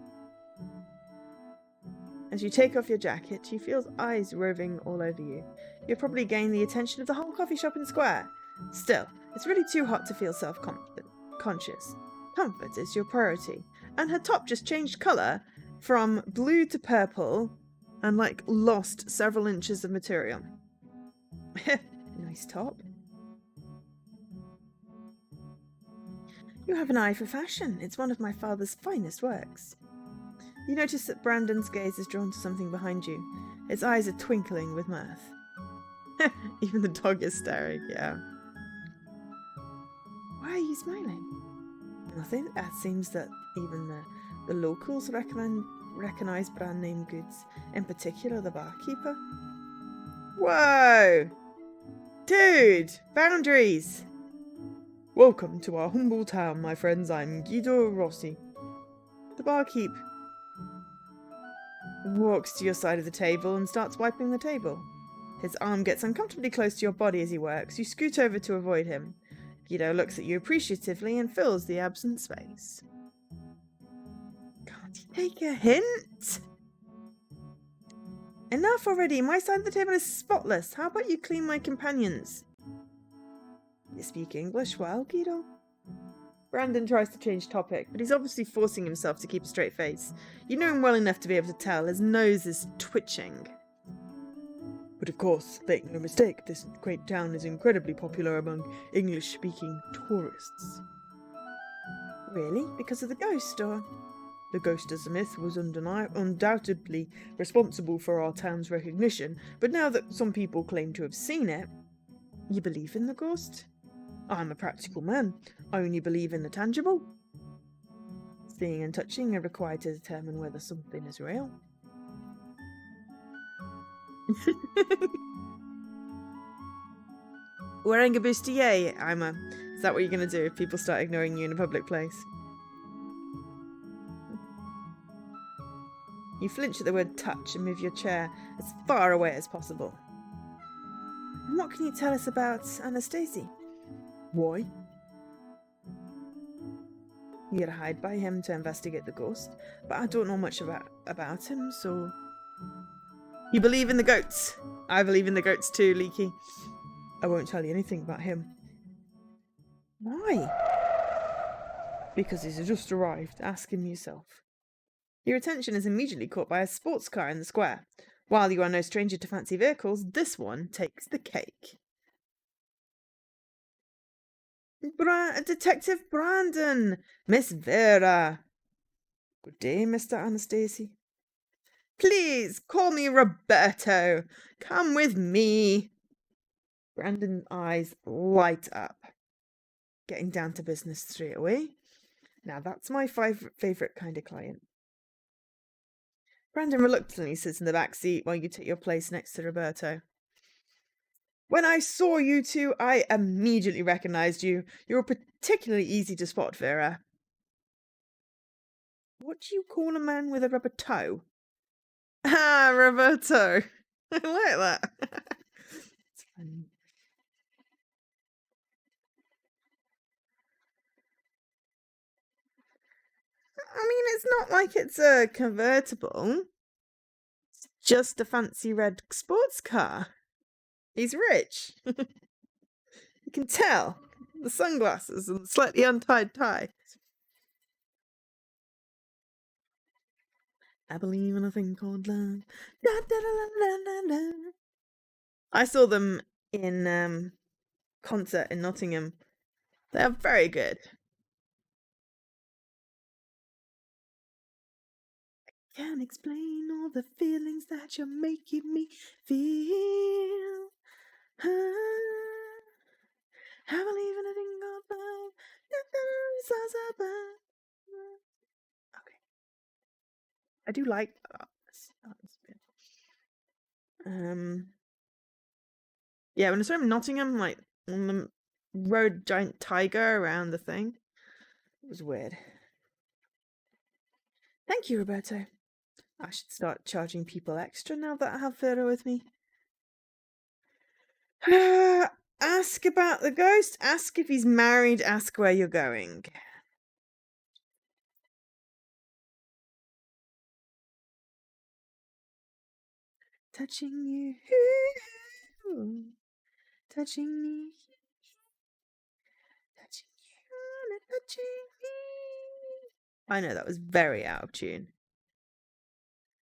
Speaker 1: As you take off your jacket, you feel eyes roving all over you. You'll probably gain the attention of the whole coffee shop in the square. Still, it's really too hot to feel self-conscious. Comfort is your priority. And her top just changed colour from blue to purple and, lost several inches of material. Nice top. You have an eye for fashion. It's one of my father's finest works. You notice that Brandon's gaze is drawn to something behind you. His eyes are twinkling with mirth. Even the dog is staring, yeah. Why are you smiling? Nothing. It seems that even the locals recognize brand name goods, in particular the barkeeper. Whoa! Dude! Boundaries! Welcome to our humble town, my friends. I'm Guido Rossi. The barkeep walks to your side of the table and starts wiping the table. His arm gets uncomfortably close to your body as he works. You scoot over to avoid him. Guido looks at you appreciatively and fills the absent space. Can't you take a hint? Enough already. My side of the table is spotless. How about you clean my companions? You speak English well, Guido? Brandon tries to change topic, but he's obviously forcing himself to keep a straight face. You know him well enough to be able to tell his nose is twitching. But of course, make no mistake, this quaint town is incredibly popular among English-speaking tourists. Really? Because of the ghost, or? The ghost as a myth was undoubtedly responsible for our town's recognition, but now that some people claim to have seen it... You believe in the ghost? I'm a practical man. I only believe in the tangible. Seeing and touching are required to determine whether something is real. Wearing a bustier, Ima. Is that what you're going to do if people start ignoring you in a public place? You flinch at the word touch and move your chair as far away as possible. And what can you tell us about Anastasia? Why? You gotta hide by him to investigate the ghost, but I don't know much about him, so... You believe in the goats? I believe in the goats too, Leaky. I won't tell you anything about him. Why? Because he's just arrived. Ask him yourself. Your attention is immediately caught by a sports car in the square. While you are no stranger to fancy vehicles, this one takes the cake. Detective Brandon! Miss Vera! Good day, Mr. Anastasia. Please, call me Roberto. Come with me. Brandon's eyes light up. Getting down to business straight away. Now that's my favourite kind of client. Brandon reluctantly sits in the back seat while you take your place next to Roberto. When I saw you two, I immediately recognised you. You were particularly easy to spot, Vera. What do you call a man with a rubber toe? Ah, Roberto. I like that. It's funny. I mean, it's not like it's a convertible. It's just a fancy red sports car. He's rich. You can tell. The sunglasses and the slightly untied tie. I believe in a thing called love. Da, da, da, da, da, da. I saw them in concert in Nottingham. They're very good. I can't explain all the feelings that you're making me feel. I believe in a thing called love. Okay. I do like that. Yeah, when I saw him in Nottingham, like on the road, giant tiger around the thing. It was weird. Thank you, Roberto. I should start charging people extra now that I have Vera with me. Ask about the ghost, ask if he's married, ask where you're going. Touching you, touching me, touching you, touching me. I know that was very out of tune.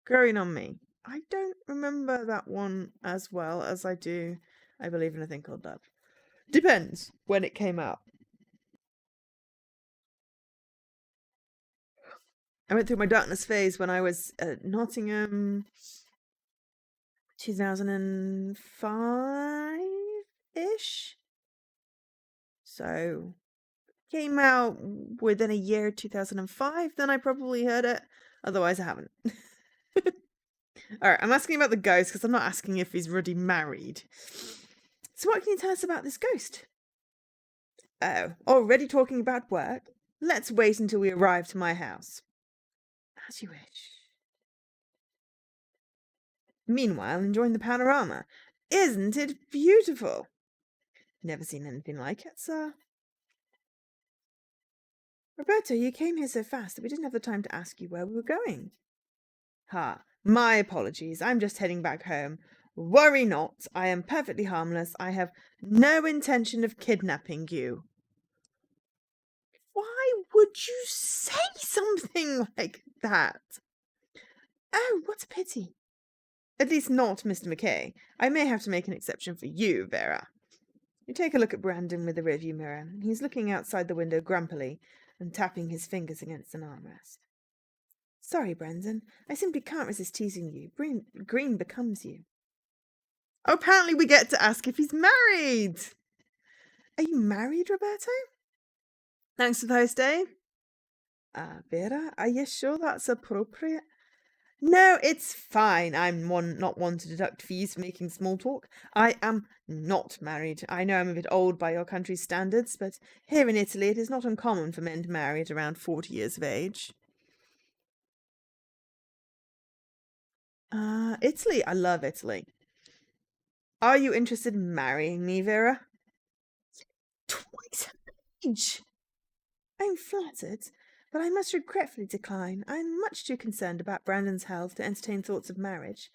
Speaker 1: Growing on Me. I don't remember that one as well as I do I Believe in a Thing Called Love. Depends when it came out. I went through my darkness phase when I was at Nottingham 2005-ish. So came out within a year, 2005, then I probably heard it. Otherwise I haven't. Alright, I'm asking about the ghost because I'm not asking if he's already married. So what can you tell us about this ghost? Oh, already talking about work? Let's wait until we arrive to my house. As you wish. Meanwhile, enjoying the panorama. Isn't it beautiful? Never seen anything like it, sir. Roberto, you came here so fast that we didn't have the time to ask you where we were going. Ha, my apologies. I'm just heading back home. Worry not. I am perfectly harmless. I have no intention of kidnapping you. Why would you say something like that? Oh, what a pity. At least not Mr. McKay. I may have to make an exception for you, Vera. You take a look at Brandon with the rearview mirror. He's looking outside the window grumpily and tapping his fingers against an armrest. Sorry, Brandon. I simply can't resist teasing you. Green becomes you. Oh, apparently we get to ask if he's married. Are you married, Roberto? Thanks for the host, Dave. Vera, are you sure that's appropriate? No, it's fine. I'm not one to deduct fees for making small talk. I am not married. I know I'm a bit old by your country's standards, but here in Italy it is not uncommon for men to marry at around 40 years of age. Italy. I love Italy. Are you interested in marrying me, Vera? Twice her age! I'm flattered, but I must regretfully decline. I'm much too concerned about Brandon's health to entertain thoughts of marriage.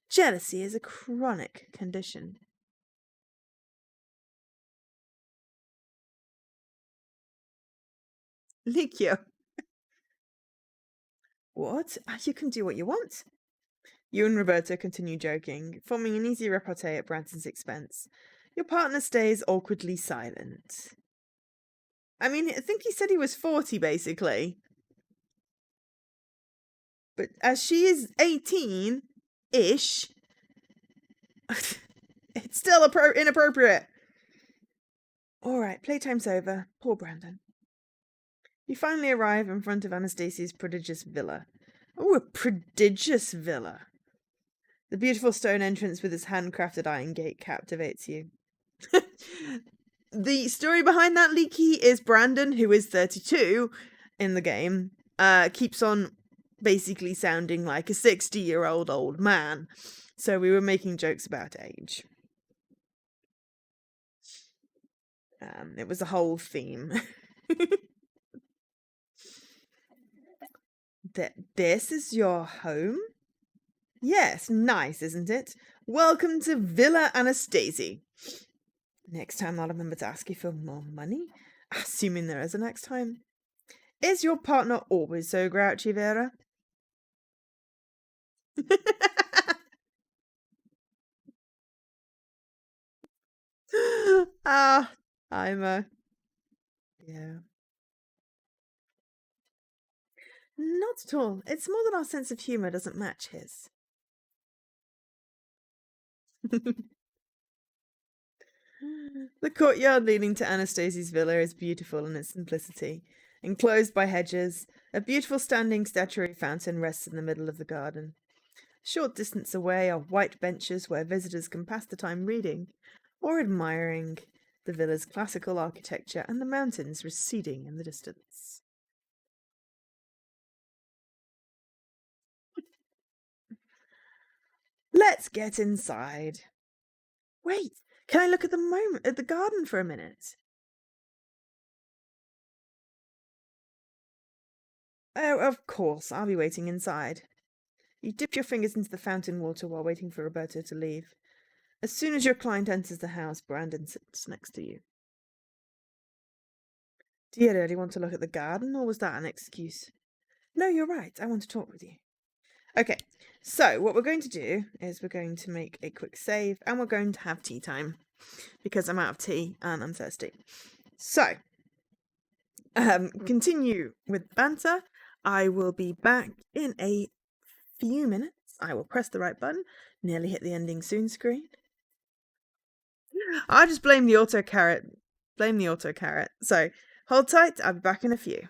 Speaker 1: Jealousy is a chronic condition. Licchio. What? You can do what you want. You and Roberto continue joking, forming an easy repartee at Brandon's expense. Your partner stays awkwardly silent. I mean, I think he said he was 40, basically. But as she is 18-ish, it's still inappropriate. All right, playtime's over. Poor Brandon. You finally arrive in front of Anastasia's prodigious villa. Oh, a prodigious villa. The beautiful stone entrance with its handcrafted iron gate captivates you. The story behind that leaky is Brandon, who is 32 in the game, keeps on basically sounding like a 60-year-old old man. So we were making jokes about age. It was a whole theme. This is your home? Yes, nice, isn't it? Welcome to Villa Anastasi. Next time I'll remember to ask you for more money. Assuming there is a next time. Is your partner always so grouchy, Vera? I'm yeah. Not at all. It's more that our sense of humour doesn't match his. The courtyard leading to Anastasia's villa is beautiful in its simplicity. Enclosed by hedges, a beautiful standing statuary fountain rests in the middle of the garden. A short distance away are white benches where visitors can pass the time reading or admiring the villa's classical architecture and the mountains receding in the distance. Let's get inside. Wait, can I look at the garden for a minute? Oh, of course, I'll be waiting inside. You dip your fingers into the fountain water while waiting for Roberto to leave. As soon as your client enters the house, Brandon sits next to you. Do you really want to look at the garden, or was that an excuse? No, you're right. I want to talk with you. Okay, so what we're going to do is we're going to make a quick save, and we're going to have tea time, because I'm out of tea and I'm thirsty. So, continue with banter. I will be back in a few minutes. I will press the right button. Nearly hit the ending soon screen. I just blame the auto carrot. Blame the auto carrot. So, hold tight. I'll be back in a few.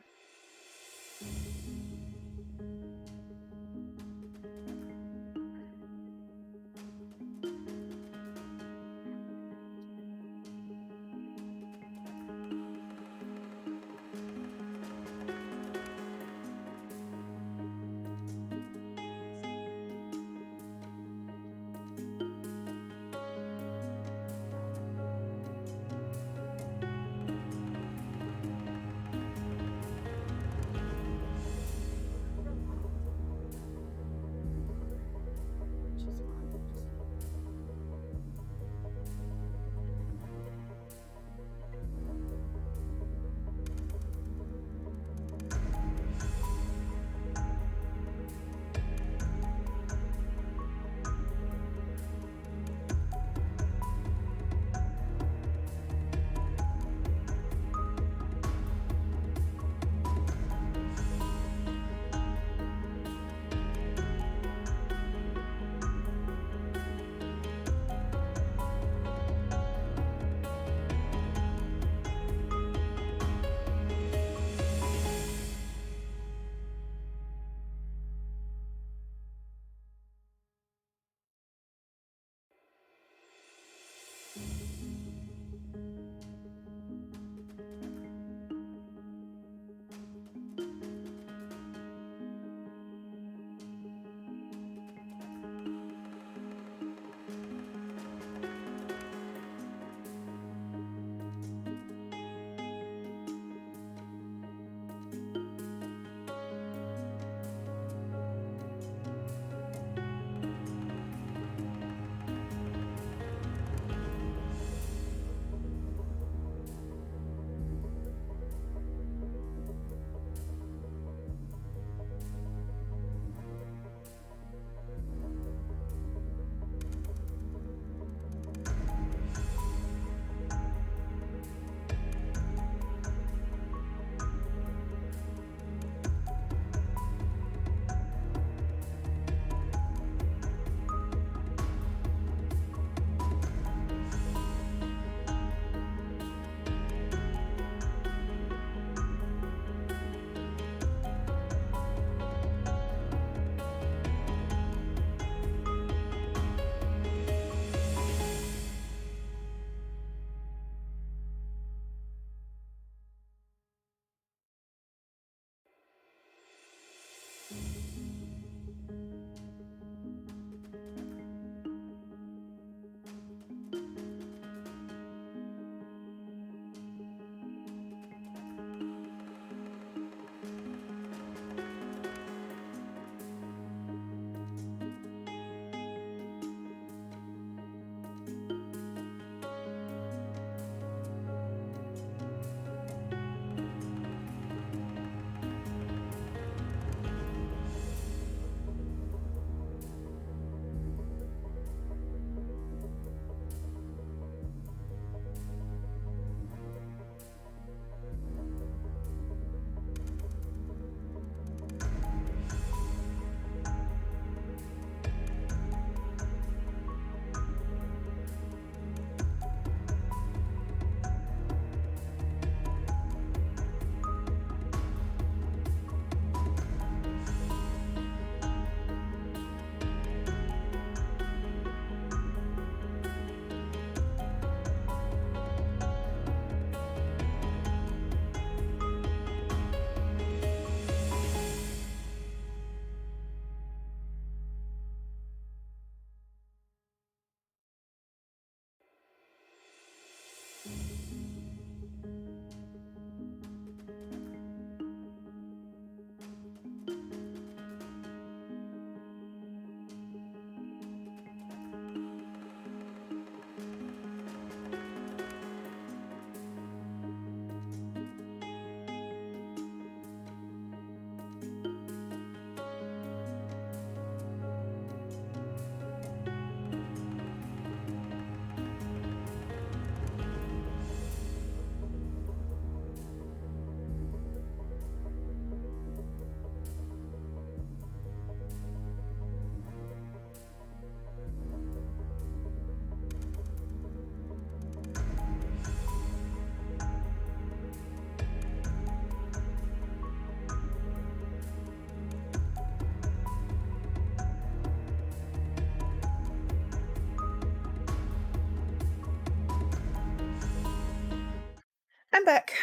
Speaker 1: I'm back.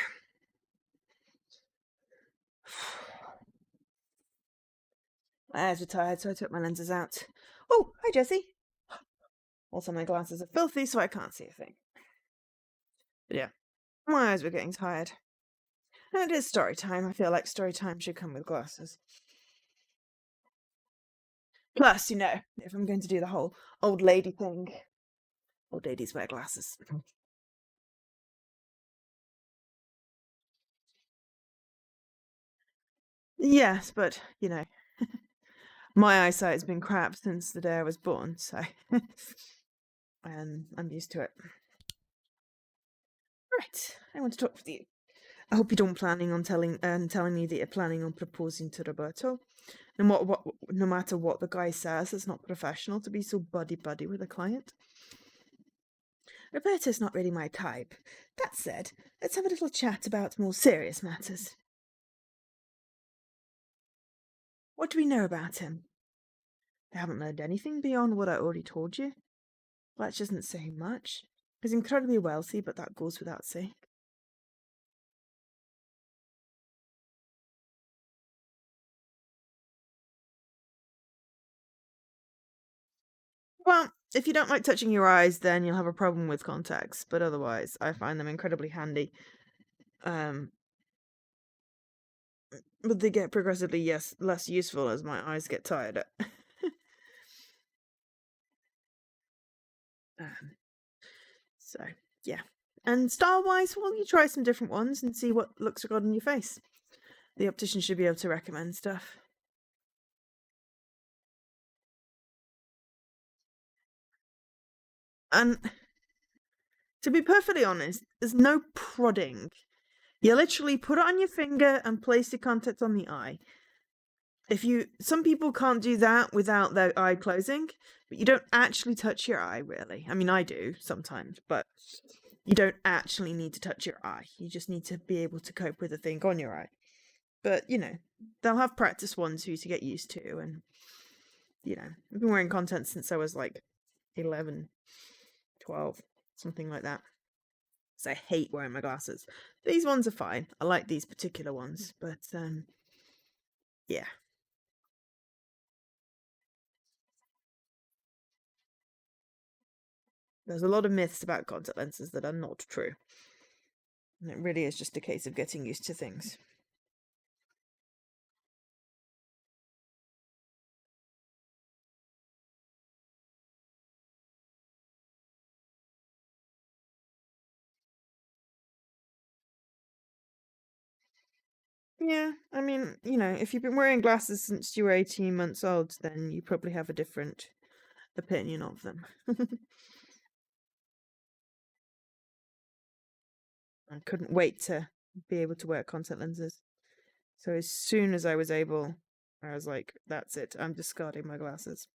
Speaker 1: My eyes were tired, so I took my lenses out. Oh, hi, Jessie. Also, my glasses are filthy, so I can't see a thing. But yeah, my eyes were getting tired. And it is story time. I feel like story time should come with glasses. Plus, if I'm going to do the whole old lady thing, old ladies wear glasses. Yes, but, my eyesight has been crap since the day I was born, so I'm used to it. Right, I want to talk with you. I hope you don't planning on telling me that you're planning on proposing to Roberto. And no matter what the guy says, it's not professional to be so buddy-buddy with a client. Roberto's not really my type. That said, let's have a little chat about more serious matters. What do we know about him? I haven't learned anything beyond what I already told you. That doesn't say much. He's incredibly wealthy, but that goes without saying. Well, if you don't like touching your eyes, then you'll have a problem with contacts, but otherwise, I find them incredibly handy. But they get progressively less useful as my eyes get tired. So, yeah. And style-wise, well, you try some different ones and see what looks good on your face. The optician should be able to recommend stuff. And to be perfectly honest, there's no prodding. You literally put it on your finger and place your contact on the eye. Some people can't do that without their eye closing, but you don't actually touch your eye, really. I mean, I do sometimes, but you don't actually need to touch your eye. You just need to be able to cope with the thing on your eye. But, they'll have practice ones for you to get used to. And, I've been wearing contacts since I was like 11, 12, something like that. So I hate wearing my glasses. These ones are fine. I like these particular ones, but, yeah. There's a lot of myths about contact lenses that are not true. And it really is just a case of getting used to things. Yeah, I mean, if you've been wearing glasses since you were 18 months old, then you probably have a different opinion of them. I couldn't wait to be able to wear contact lenses. So as soon as I was able, I was like, that's it, I'm discarding my glasses.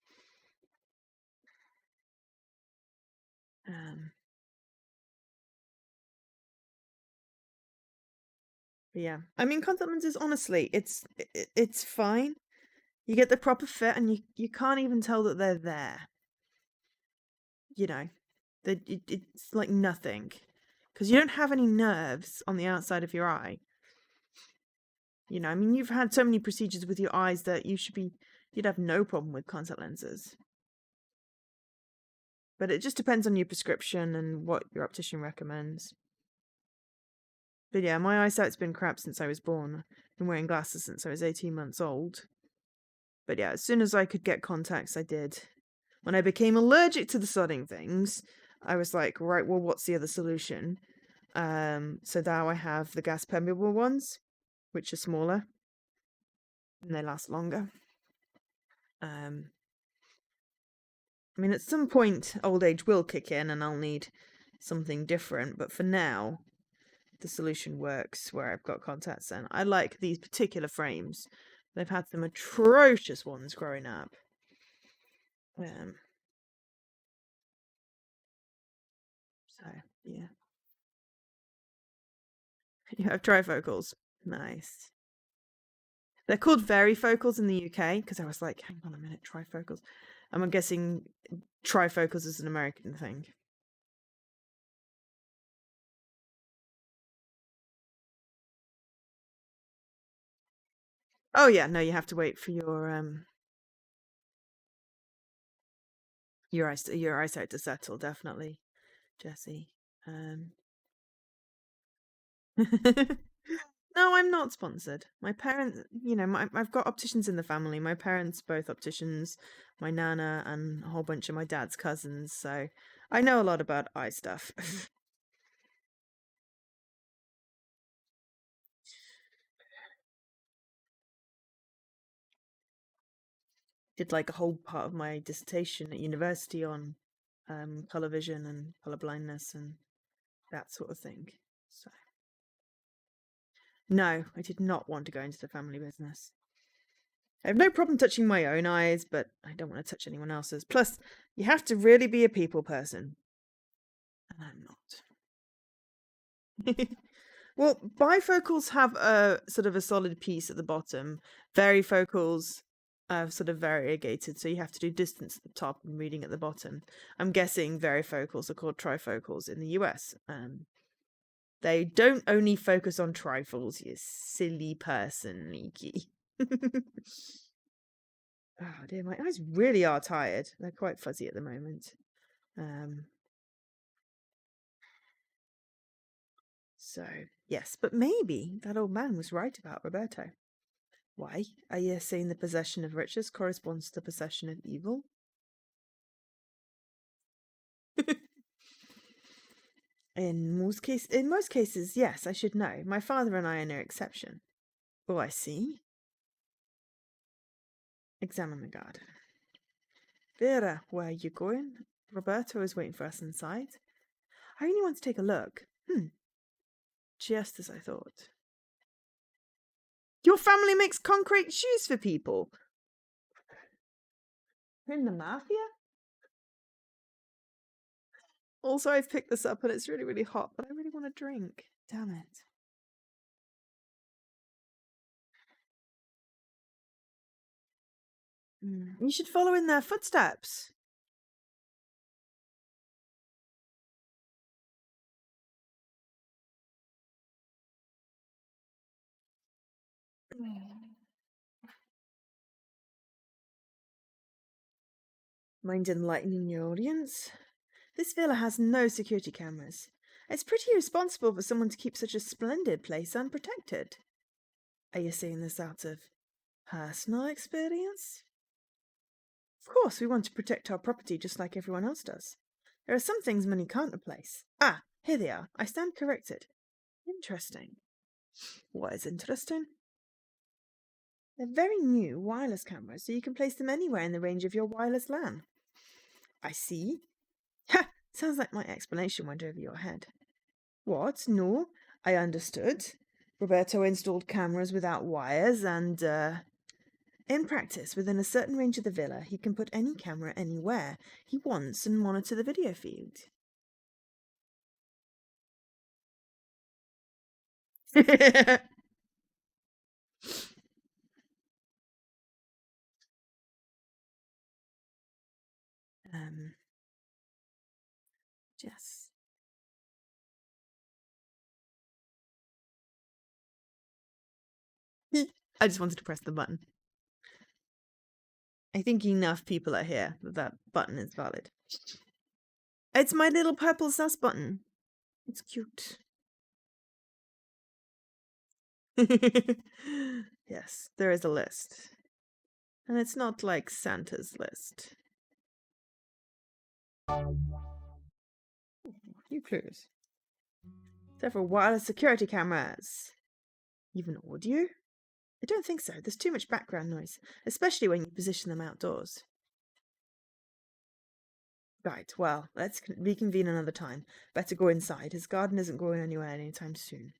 Speaker 1: But yeah, I mean, contact lenses, honestly, it's fine. You get the proper fit and you can't even tell that they're there. It's like nothing. Because you don't have any nerves on the outside of your eye. I mean, you've had so many procedures with your eyes that you'd have no problem with contact lenses. But it just depends on your prescription and what your optician recommends. But yeah, my eyesight's been crap since I was born. I've been wearing glasses since I was 18 months old. But yeah, as soon as I could get contacts, I did. When I became allergic to the sodding things, I was like, right, well, what's the other solution? So now I have the gas permeable ones, which are smaller and they last longer. I mean, at some point, old age will kick in and I'll need something different. But for now, the solution works where I've got contacts in. I like these particular frames. They've had some atrocious ones growing up. So, yeah. You have trifocals. Nice. They're called varifocals in the UK because I was like, hang on a minute, trifocals. I'm guessing trifocals is an American thing. Oh yeah, no, you have to wait for your eyesight to settle, definitely, Jesse. No, I'm not sponsored. My parents, I've got opticians in the family. My parents both opticians, my nana and a whole bunch of my dad's cousins, so I know a lot about eye stuff. Did like a whole part of my dissertation at university on color vision and color blindness and that sort of thing. So no, I did not want to go into the family business. I have no problem touching my own eyes, but I don't want to touch anyone else's. Plus, you have to really be a people person. And I'm not. Well, bifocals have a sort of a solid piece at the bottom. Varifocals are sort of variegated, so you have to do distance at the top and reading at the bottom. I'm guessing varifocals are called trifocals in the US. They don't only focus on trifles, you silly person, Leaky. Oh dear, my eyes really are tired. They're quite fuzzy at the moment. So, yes, but maybe that old man was right about Roberto. Why? Are you saying the possession of riches corresponds to the possession of evil? In most cases, yes, I should know. My father and I are no exception. Oh, I see. Examine the garden. Vera, where are you going? Roberto is waiting for us inside. I only want to take a look. Just as I thought. Your family makes concrete shoes for people. In the mafia? Also, I've picked this up and it's really, really hot, but I really want a drink. Damn it. You should follow in their footsteps. Mind enlightening your audience? This villa has no security cameras. It's pretty irresponsible for someone to keep such a splendid place unprotected. Are you saying this out of personal experience? Of course, we want to protect our property just like everyone else does. There are some things money can't replace. Ah, here they are. I stand corrected. Interesting. What is interesting? They're very new wireless cameras, so you can place them anywhere in the range of your wireless LAN. I see. Ha! Sounds like my explanation went over your head. What? No, I understood. Roberto installed cameras without wires and, in practice, within a certain range of the villa, he can put any camera anywhere he wants and monitor the video feed. Yes. I just wanted to press the button. I think enough people are here that button is valid. It's my little purple sus button. It's cute. Yes, there is a list. And it's not like Santa's list. You clues. Several wireless security cameras. Even audio? I don't think so. There's too much background noise, especially when you position them outdoors. Right, well, let's reconvene another time. Better go inside. His garden isn't going anywhere anytime soon.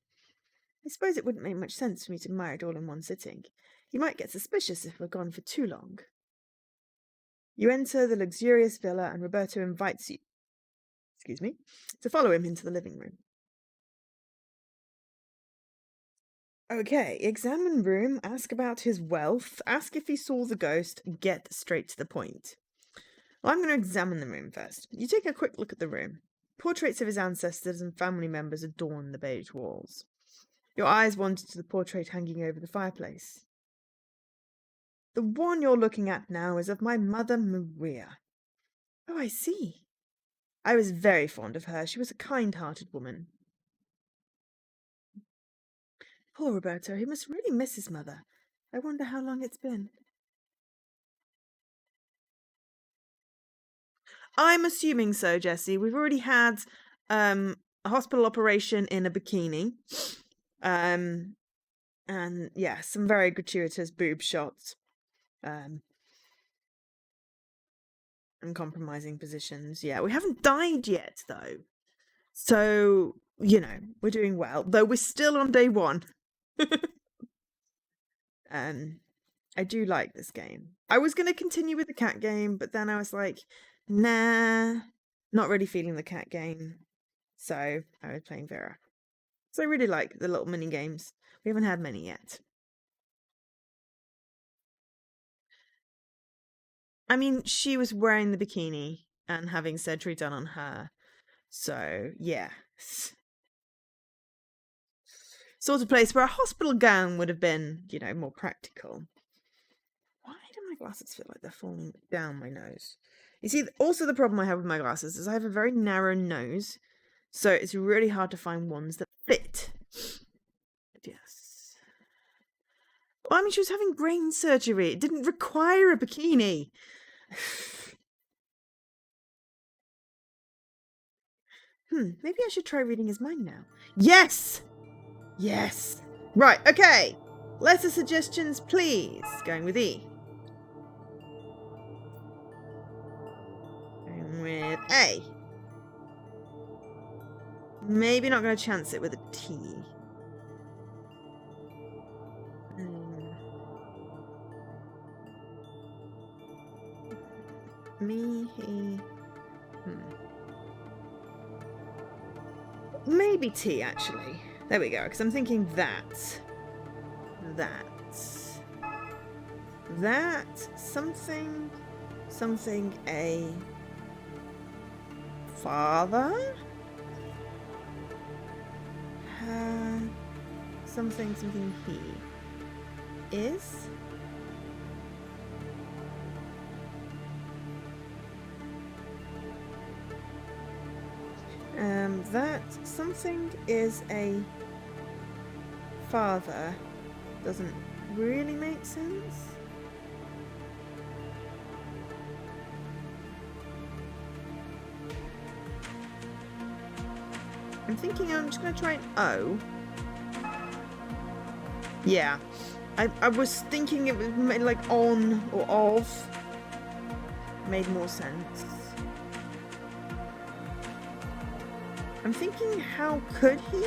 Speaker 1: I suppose it wouldn't make much sense for me to admire it all in one sitting. He might get suspicious if we're gone for too long. You enter the luxurious villa and Roberto invites you, to follow him into the living room. Okay, examine room, ask about his wealth, ask if he saw the ghost, get straight to the point. Well, I'm going to examine the room first. You take a quick look at the room. Portraits of his ancestors and family members adorn the beige walls. Your eyes wander to the portrait hanging over the fireplace. The one you're looking at now is of my mother Maria. Oh, I see. I was very fond of her. She was a kind-hearted woman. Poor Roberto, he must really miss his mother. I wonder how long it's been. I'm assuming so, Jessie. We've already had a hospital operation in a bikini. And yeah, some very gratuitous boob shots. And compromising positions. Yeah, we haven't died yet, though. So, you know, we're doing well. Though we're still on day 1. I do like this game. I was going to continue with the cat game, but then I was like, nah, not really feeling the cat game. So I was playing Vera. So I really like the little mini games. We haven't had many yet. I mean, she was wearing the bikini and having surgery done on her. So, yeah. Sort of place where a hospital gown would have been, you know, more practical. Why do my glasses feel like they're falling down my nose? You see, also the problem I have with my glasses is I have a very narrow nose, so it's really hard to find ones that fit. Yes. Well, I mean, she was having brain surgery. It didn't require a bikini. Maybe I should try reading his mind now. Yes! Yes! Right, okay. Letter suggestions, please. Going with E. Going with A. Maybe not going to chance it with a T. Me, he. Maybe T, actually. There we go, because I'm thinking that. Something, a father? Something, he is? That something is a father doesn't really make sense. I'm thinking I'm just going to try an O. Yeah. I was thinking it was like on or of. Made more sense. I'm thinking, how could he?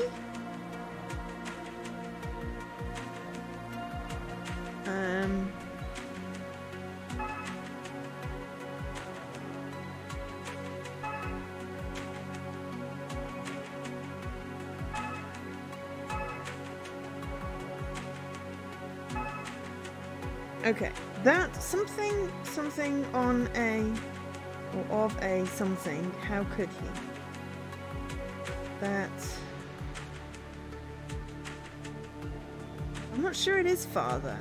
Speaker 1: Okay, that something on a, or of a something, how could he? That, I'm not sure it is father.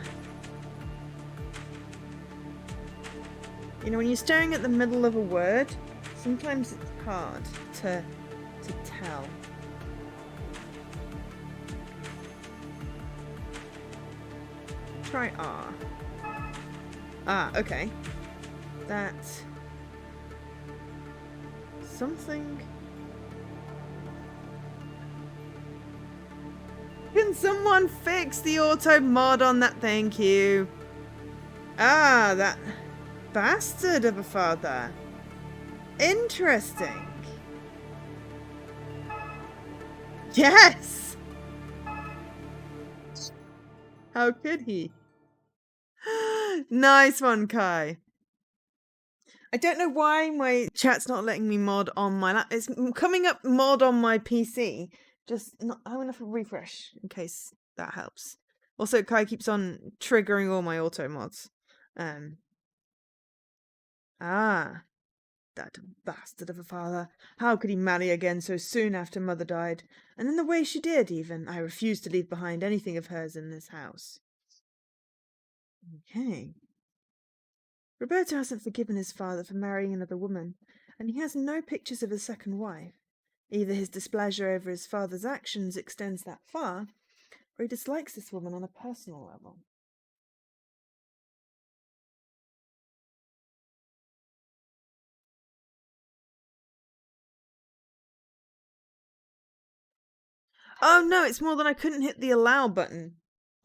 Speaker 1: You know, when you're staring at the middle of a word, sometimes it's hard to tell. Try R. Ah, okay. That something. Can someone fix the auto mod on that? Thank you. Ah, that bastard of a father. Interesting. Yes. How could he? Nice one, Kai. I don't know why my chat's not letting me mod on my lap. It's coming up mod on my PC. Just not. I'm gonna refresh in case that helps. Also, Kai keeps on triggering all my auto mods. That bastard of a father. How could he marry again so soon after mother died? And in the way she did, even. I refuse to leave behind anything of hers in this house. Okay. Roberto hasn't forgiven his father for marrying another woman, and he has no pictures of his second wife. Either his displeasure over his father's actions extends that far, or he dislikes this woman on a personal level. Oh no, it's more than I couldn't hit the allow button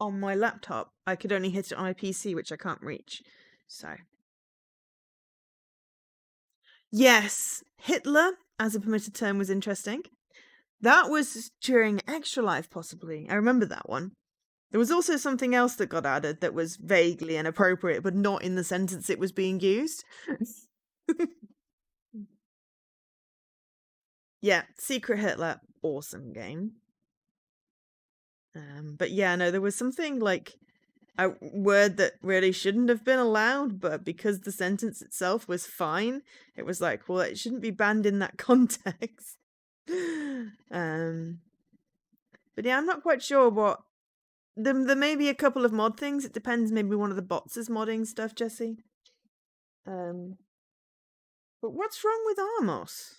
Speaker 1: on my laptop. I could only hit it on my PC, which I can't reach. So. Yes, Hitler as a permitted term was interesting. That was during Extra Life, possibly. I remember that one. There was also something else that got added that was vaguely inappropriate, but not in the sentence it was being used. Yeah, Secret Hitler, awesome game. But yeah, no, there was something like a word that really shouldn't have been allowed, but because the sentence itself was fine, it was like, well, it shouldn't be banned in that context. But yeah, I'm not quite sure what. There may be a couple of mod things. It depends. Maybe one of the bots is modding stuff, Jesse. But what's wrong with Armos?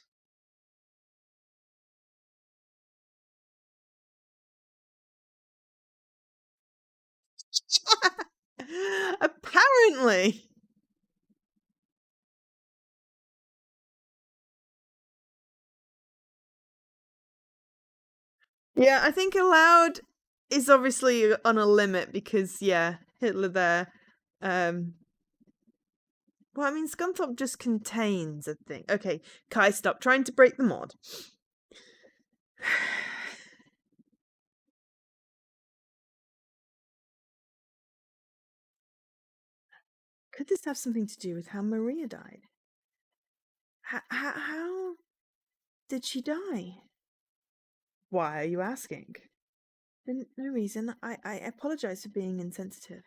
Speaker 1: Apparently. Yeah, I think allowed is obviously on a limit because yeah, Hitler there. Well, I mean, Scunthorpe just contains a thing. Okay, Kai, stop trying to break the mod. Could this have something to do with how Maria died? How did she die? Why are you asking? No reason. I apologize for being insensitive.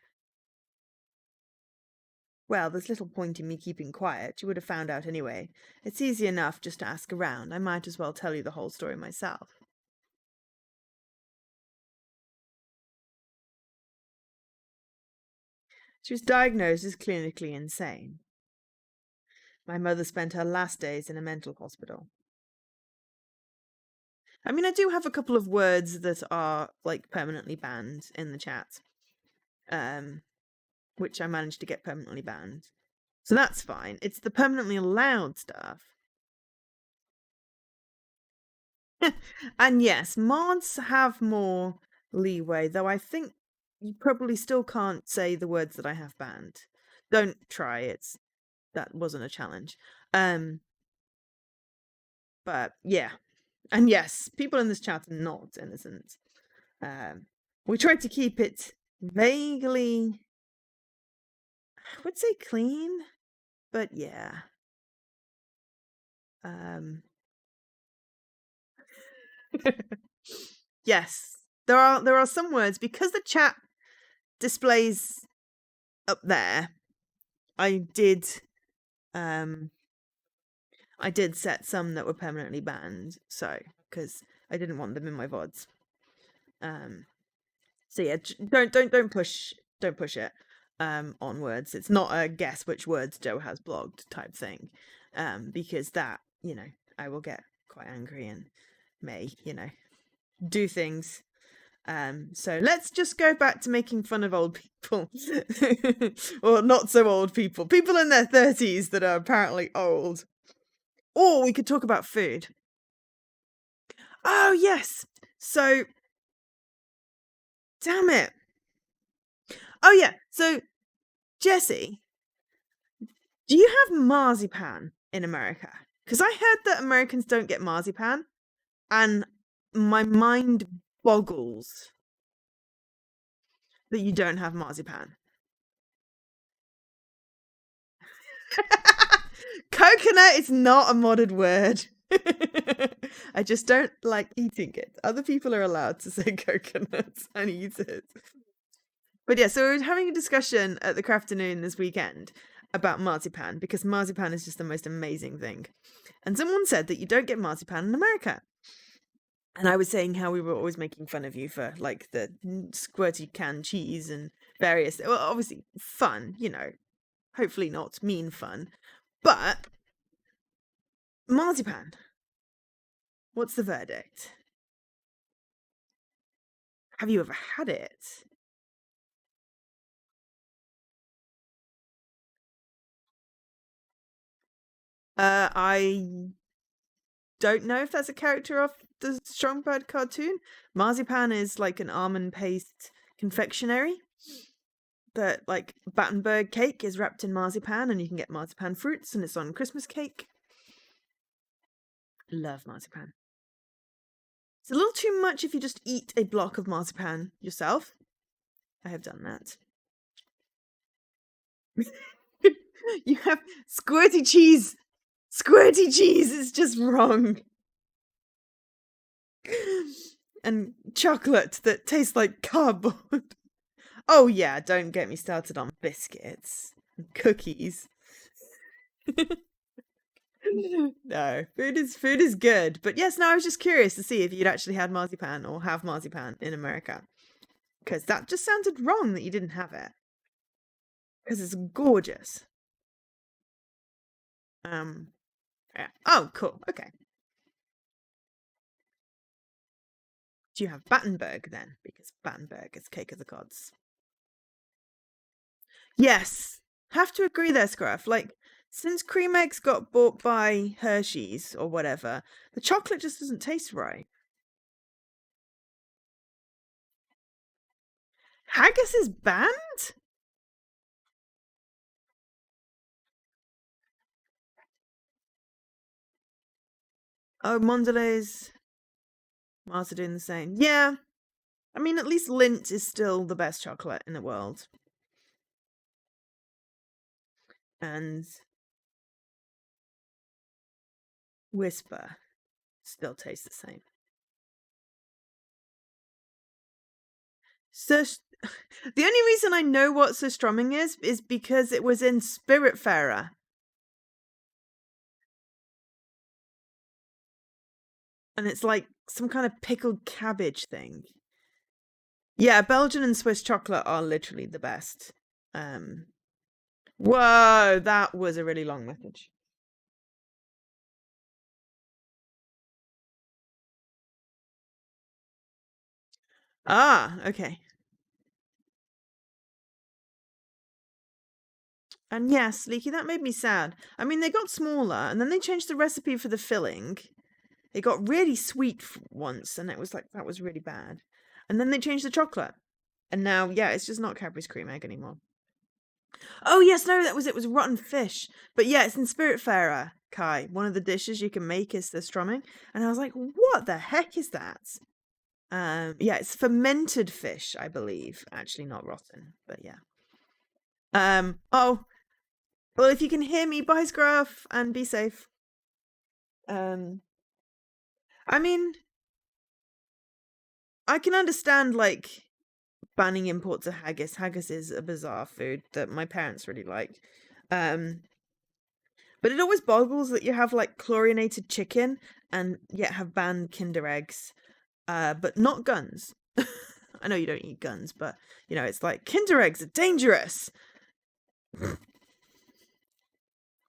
Speaker 1: Well, there's little point in me keeping quiet. You would have found out anyway. It's easy enough just to ask around. I might as well tell you the whole story myself. She was diagnosed as clinically insane. My mother spent her last days in a mental hospital. I mean, I do have a couple of words that are, like, permanently banned in the chat. Which I managed to get permanently banned. So that's fine. It's the permanently allowed stuff. And yes, mods have more leeway, though I think you probably still can't say the words that I have banned. Don't try, that wasn't a challenge. But yeah. And yes, people in this chat are not innocent. We tried to keep it vaguely, I would say clean, but yeah. Yes, there are some words because the chat displays up there. I did set some that were permanently banned, so because I didn't want them in my VODs. So yeah, don't push it on words. It's not a guess which words Joe has blogged type thing, because that, you know, I will get quite angry and may, you know, do things. So let's just go back to making fun of old people. Or not so old people. People in their 30s that are apparently old. Or we could talk about food. Oh, yes. So, damn it. Oh, yeah. So, Jesse, do you have marzipan in America? Because I heard that Americans don't get marzipan, and my mind boggles that you don't have marzipan. Coconut is not a modded word. I just don't like eating it. Other people are allowed to say coconut and eat it. But yeah, so we were having a discussion at the Crafternoon this weekend about marzipan, because marzipan is just the most amazing thing. And someone said that you don't get marzipan in America. And I was saying how we were always making fun of you for, like, the squirty canned cheese and various, well, obviously fun, you know, Hopefully not mean fun. But marzipan. What's the verdict? Have you ever had it? I don't know if that's a character off the Strongbird cartoon. Marzipan is like an almond paste confectionery that, like, Battenberg cake is wrapped in marzipan, and you can get marzipan fruits, and it's on Christmas cake. Love marzipan. It's a little too much if you just eat a block of marzipan yourself. I have done that. You have squirty cheese. Squirty cheese is just wrong. And chocolate that tastes like cardboard. Oh yeah, don't get me started on biscuits and cookies. No, food is good. But yes, no, I was just curious to see if you'd actually had marzipan or have marzipan in America. Because that just sounded wrong that you didn't have it. Because it's gorgeous. Yeah. Oh, cool. Okay. Do you have Battenberg then? Because Battenberg is cake of the gods. Yes. Have to agree there, Scruff. Like, since cream eggs got bought by Hershey's or whatever, the chocolate just doesn't taste right. Haggis is banned? Oh, Mondelez. Mars are doing the same. Yeah. I mean, at least Lindt is still the best chocolate in the world. And Whisper still tastes the same. So the only reason I know what surströmming is because it was in Spiritfarer. And it's like some kind of pickled cabbage thing. Yeah, Belgian and Swiss chocolate are literally the best. Whoa, that was a really long message. Ah, okay. And yes, Leaky, that made me sad. I mean, they got smaller, and then they changed the recipe for the filling. It got really sweet once, and it was like, that was really bad. And then they changed the chocolate. And now, yeah, it's just not Cadbury's cream egg anymore. Oh, yes, no, that was it. It was rotten fish. But yeah, it's in Spiritfarer, Kai. One of the dishes you can make is the strumming. And I was like, what the heck is that? Yeah, it's fermented fish, I believe. Actually, not rotten, but yeah. Oh, well, if you can hear me, bye, Scruff, and be safe. I mean, I can understand, like, banning imports of haggis. Haggis is a bizarre food that my parents really liked. But it always boggles that you have, like, chlorinated chicken and yet have banned Kinder eggs, but not guns. I know you don't eat guns, but, you know, it's like, Kinder eggs are dangerous!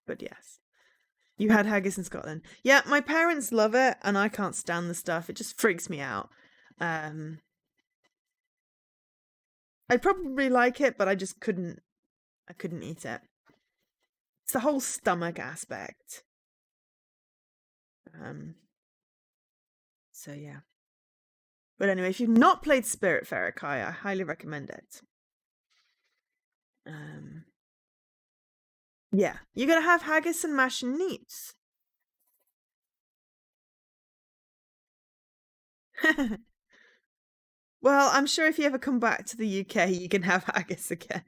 Speaker 1: But yes. You had haggis in Scotland. Yeah, my parents love it, and I can't stand the stuff. It just freaks me out. I'd probably like it, but I just couldn't. I couldn't eat it. It's the whole stomach aspect. So yeah. But anyway, if you've not played Spiritfarer, Kai, I highly recommend it. Yeah, you're gonna have haggis and mash and neats. Well, I'm sure if you ever come back to the UK, you can have haggis again.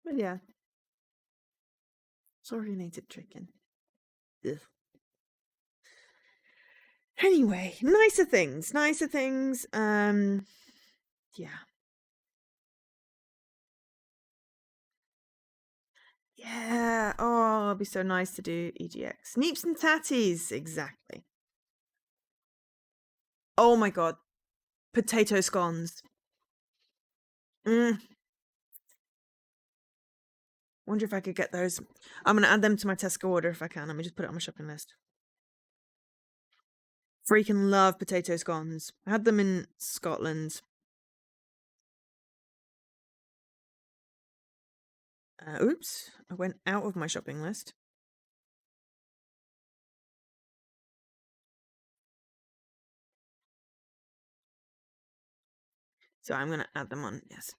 Speaker 1: But yeah. Chlorinated chicken. Ugh. Anyway, nicer things. Yeah. Yeah. Oh, it'd be so nice to do EGX. Neeps and tatties. Exactly. Oh my god. potato scones. Wonder if I could get those. I'm gonna add them to my Tesco order if I can. Let me just put it on my shopping list. Freaking love potato scones. I had them in Scotland. Oops, I went out of my shopping list. So I'm gonna add them on, yes.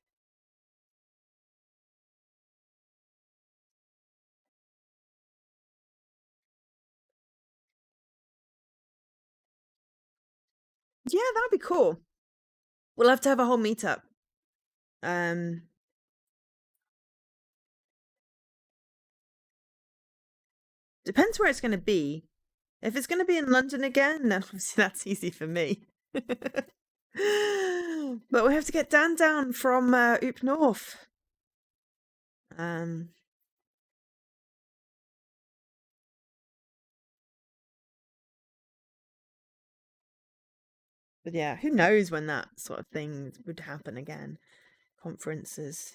Speaker 1: Yeah, that'd be cool. We'll have to have a whole meetup. Depends where it's going to be. If it's going to be in London again, then obviously that's easy for me. But we have to get Dan down from Oop North. But yeah, who knows when that sort of thing would happen again. Conferences.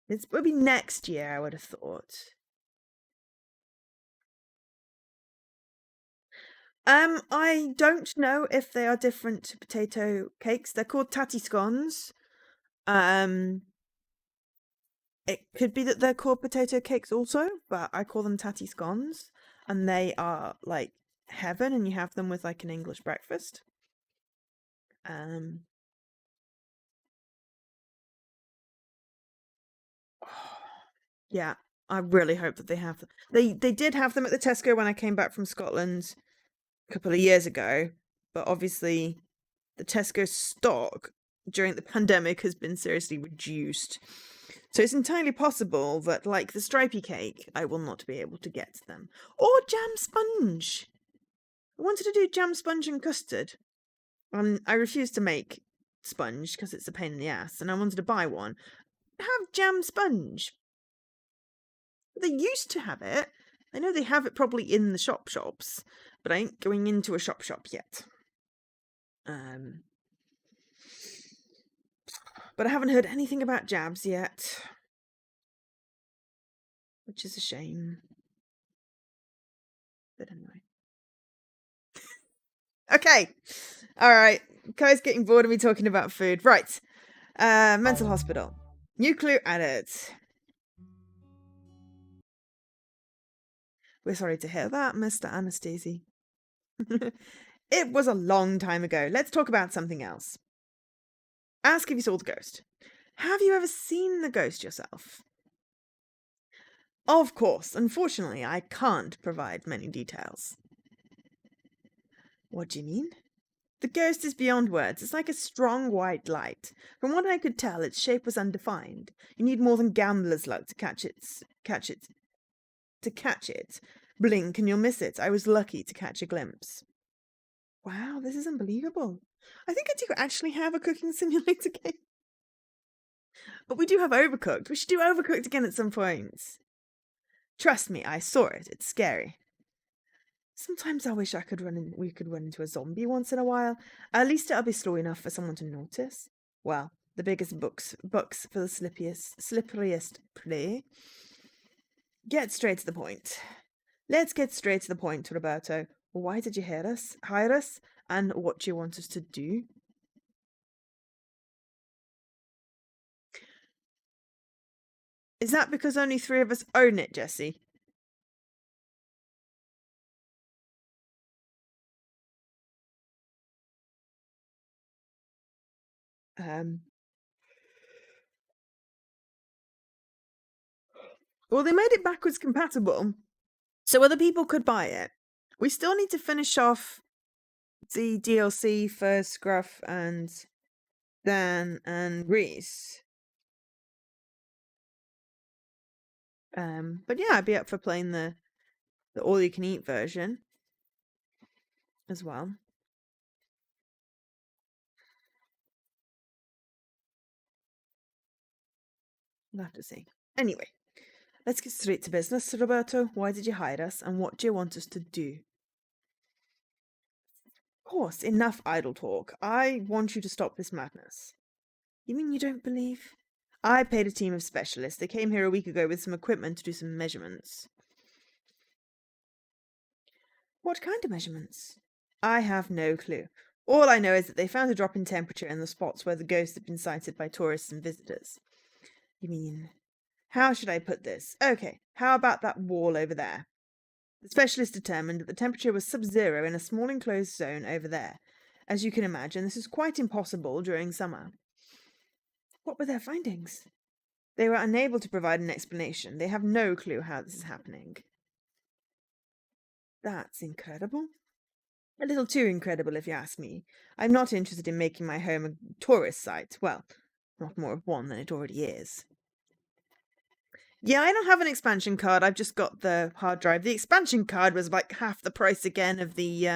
Speaker 1: It would be next year, I would have thought. I don't know if they are different to potato cakes. They're called tatty scones. It could be that they're called potato cakes also, but I call them tatty scones, and they are like heaven, and you have them with like an English breakfast. Yeah, I really hope that they have them. They did have them at the Tesco when I came back from Scotland a couple of years ago, but obviously the Tesco stock during the pandemic has been seriously reduced. So it's entirely possible that, like the stripy cake, I will not be able to get them. Or jam sponge. I wanted to do jam sponge and custard. I refused to make sponge because it's a pain in the ass, and I wanted to buy one. Have jam sponge. They used to have it. I know they have it probably in the shops, but I ain't going into a shop yet. But I haven't heard anything about jabs yet, which is a shame. But anyway. Okay. All right. Kai's getting bored of me talking about food. Right. Mental hospital. New clue added. We're sorry to hear that, Mr. Anastasia. It was a long time ago. Let's talk about something else. Ask if you saw the ghost. Have you ever seen the ghost yourself? Of course. Unfortunately, I can't provide many details. What do you mean? The ghost is beyond words. It's like a strong white light. From what I could tell, its shape was undefined. You need more than gambler's luck to catch it. Blink and you'll miss it. I was lucky to catch a glimpse. Wow, this is unbelievable. I think I do actually have a cooking simulator game. But we do have Overcooked. We should do Overcooked again at some point. Trust me, I saw it. It's scary. Sometimes I wish we could run into a zombie once in a while. At least it'll be slow enough for someone to notice. Well, the biggest bucks for the slipperiest prey. Get straight to the point. Let's get straight to the point, Roberto. Why did you hire us, and what do you want us to do? Is that because only 3 of us own it, Jesse? Well, they made it backwards compatible, so other people could buy it. We still need to finish off the DLC for Scruff and Dan and Reese. But yeah, I'd be up for playing the all-you-can-eat version as well. We'll have to see. Anyway, let's get straight to business, Roberto. Why did you hire us, and what do you want us to do? course, enough idle talk. I want you to stop this madness. You mean you don't believe? I paid a team of specialists. They came here a week ago with some equipment to do some measurements. What kind of measurements? I have no clue. All I know is that they found a drop in temperature in the spots where the ghost had been sighted by tourists and visitors. You mean, how should I put this? Okay, how about that wall over there? The specialist determined that the temperature was sub-zero in a small enclosed zone over there. As you can imagine, this is quite impossible during summer. What were their findings? They were unable to provide an explanation. They have no clue how this is happening. That's incredible. A little too incredible, if you ask me. I'm not interested in making my home a tourist site. Well, not more of one than it already is. Yeah, I don't have an expansion card. I've just got the hard drive. The expansion card was like half the price again of the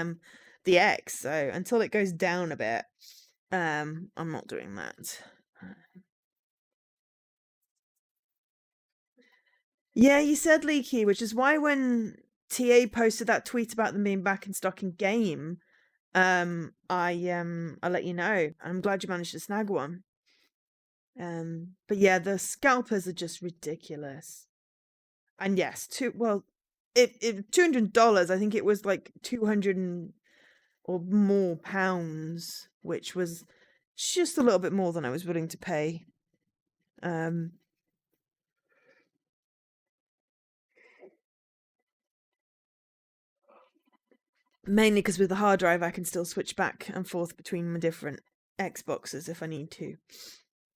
Speaker 1: X. So until it goes down a bit, I'm not doing that. Yeah, you said leaky, which is why when TA posted that tweet about them being back in stock in game, I let you know. I'm glad you managed to snag one. But yeah, the scalpers are just ridiculous. And yes, $200. I think it was like 200 or more pounds, which was just a little bit more than I was willing to pay. Mainly because with the hard drive, I can still switch back and forth between my different Xboxes if I need to,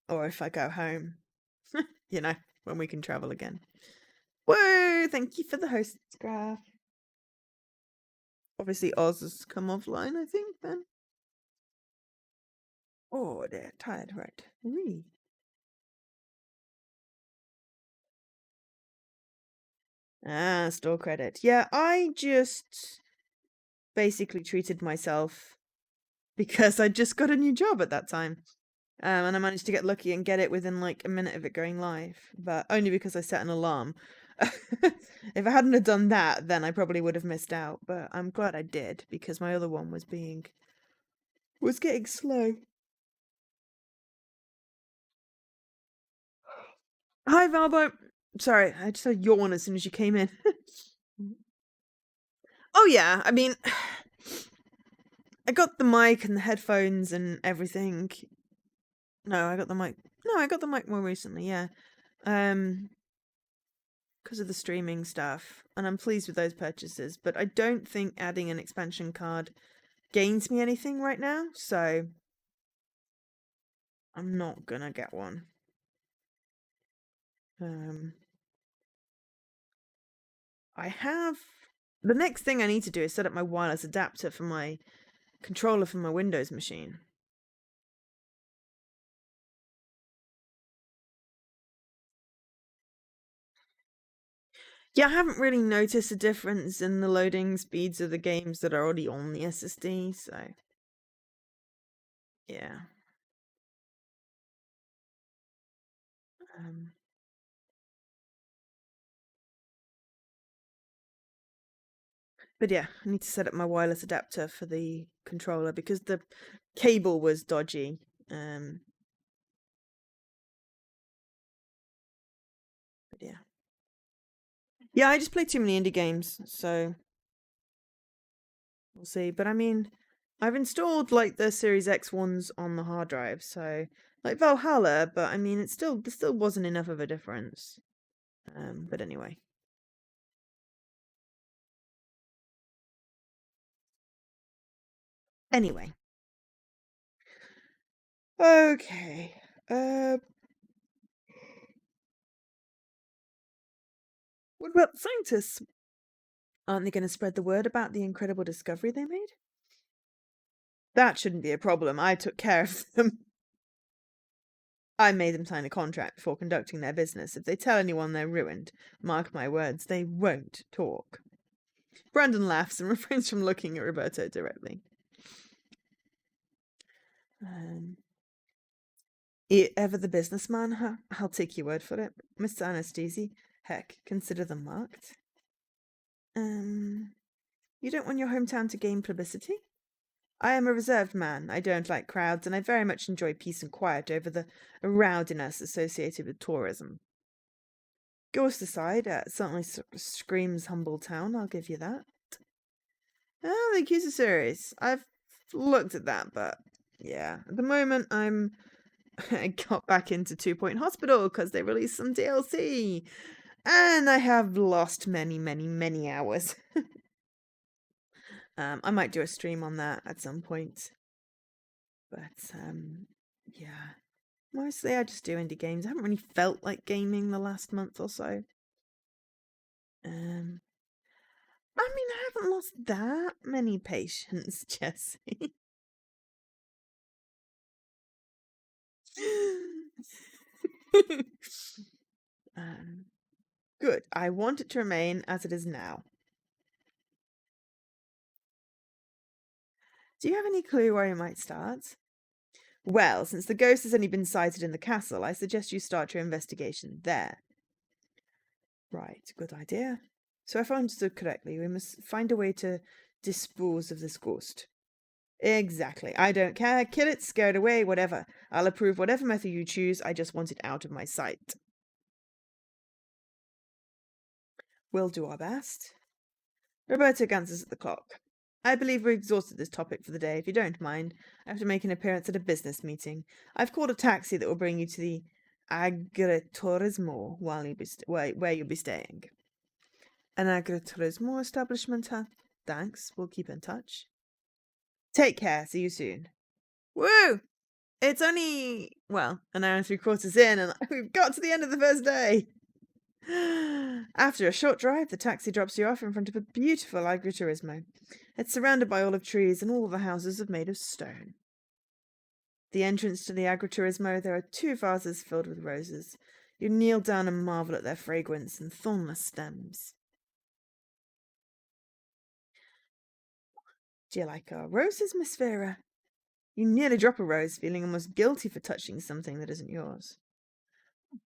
Speaker 1: or if I go home. You know, when we can travel again. Whoa! Thank you for the host graph. Obviously, Oz has come offline, I think, then. Oh, they're tired, right? Really? Ah, store credit. Yeah, I just basically treated myself because I just got a new job at that time. And I managed to get lucky and get it within like a minute of it going live, but only because I set an alarm. If I hadn't have done that, then I probably would have missed out, but I'm glad I did because my other one was getting slow. Hi, Valbo. Sorry, I just had a yawn as soon as you came in. Oh yeah, I mean, I got the mic and the headphones and everything. No, I got the mic. No, I got the mic more recently, yeah. Because of the streaming stuff, and I'm pleased with those purchases, but I don't think adding an expansion card gains me anything right now, so I'm not gonna get one. I have... The next thing I need to do is set up my wireless adapter for my controller for my Windows machine. Yeah, I haven't really noticed a difference in the loading speeds of the games that are already on the SSD, so... Yeah. But yeah, I need to set up my wireless adapter for the controller because the cable was dodgy. But yeah. Yeah, I just play too many indie games, so we'll see. But I mean, I've installed like the Series X ones on the hard drive, so like Valhalla, but I mean, there still wasn't enough of a difference. But anyway. Anyway. Okay. What about the scientists? Aren't they going to spread the word about the incredible discovery they made? That shouldn't be a problem. I took care of them. I made them sign a contract before conducting their business. If they tell anyone, they're ruined. Mark my words, they won't talk. Brandon laughs and refrains from looking at Roberto directly. Ever the businessman, huh? I'll take your word for it. Mr. Anastasi, heck, consider them marked. You don't want your hometown to gain publicity? I am a reserved man. I don't like crowds, and I very much enjoy peace and quiet over the rowdiness associated with tourism. Ghost aside, it certainly screams humble town, I'll give you that. Oh, the accuser series. I've looked at that, but yeah. At the moment, I got back into 2 Point Hospital because they released some DLC. And I have lost many, many, many hours. I might do a stream on that at some point. But, yeah. Mostly I just do indie games. I haven't really felt like gaming the last month or so. I mean, I haven't lost that many patients, Jessie. Good. I want it to remain as it is now. Do you have any clue where you might start? Well, since the ghost has only been sighted in the castle, I suggest you start your investigation there. Right, good idea. So if I understood correctly, we must find a way to dispose of this ghost. Exactly. I don't care. Kill it, scare it away, whatever. I'll approve whatever method you choose. I just want it out of my sight. We'll do our best. Roberto glances at the clock. I believe we've exhausted this topic for the day. If you don't mind, I have to make an appearance at a business meeting. I've called a taxi that will bring you to the agriturismo where you'll be staying. An agriturismo establishment, huh? Thanks. We'll keep in touch. Take care. See you soon. Woo! It's only, well, an hour and 3/4 in, and we've got to the end of the first day. After a short drive, the taxi drops you off in front of a beautiful agriturismo. It's surrounded by olive trees, and all the houses are made of stone. The entrance to the agriturismo, there are 2 vases filled with roses. You kneel down and marvel at their fragrance and thornless stems. Do you like our roses, Miss Vera? You nearly drop a rose, feeling almost guilty for touching something that isn't yours.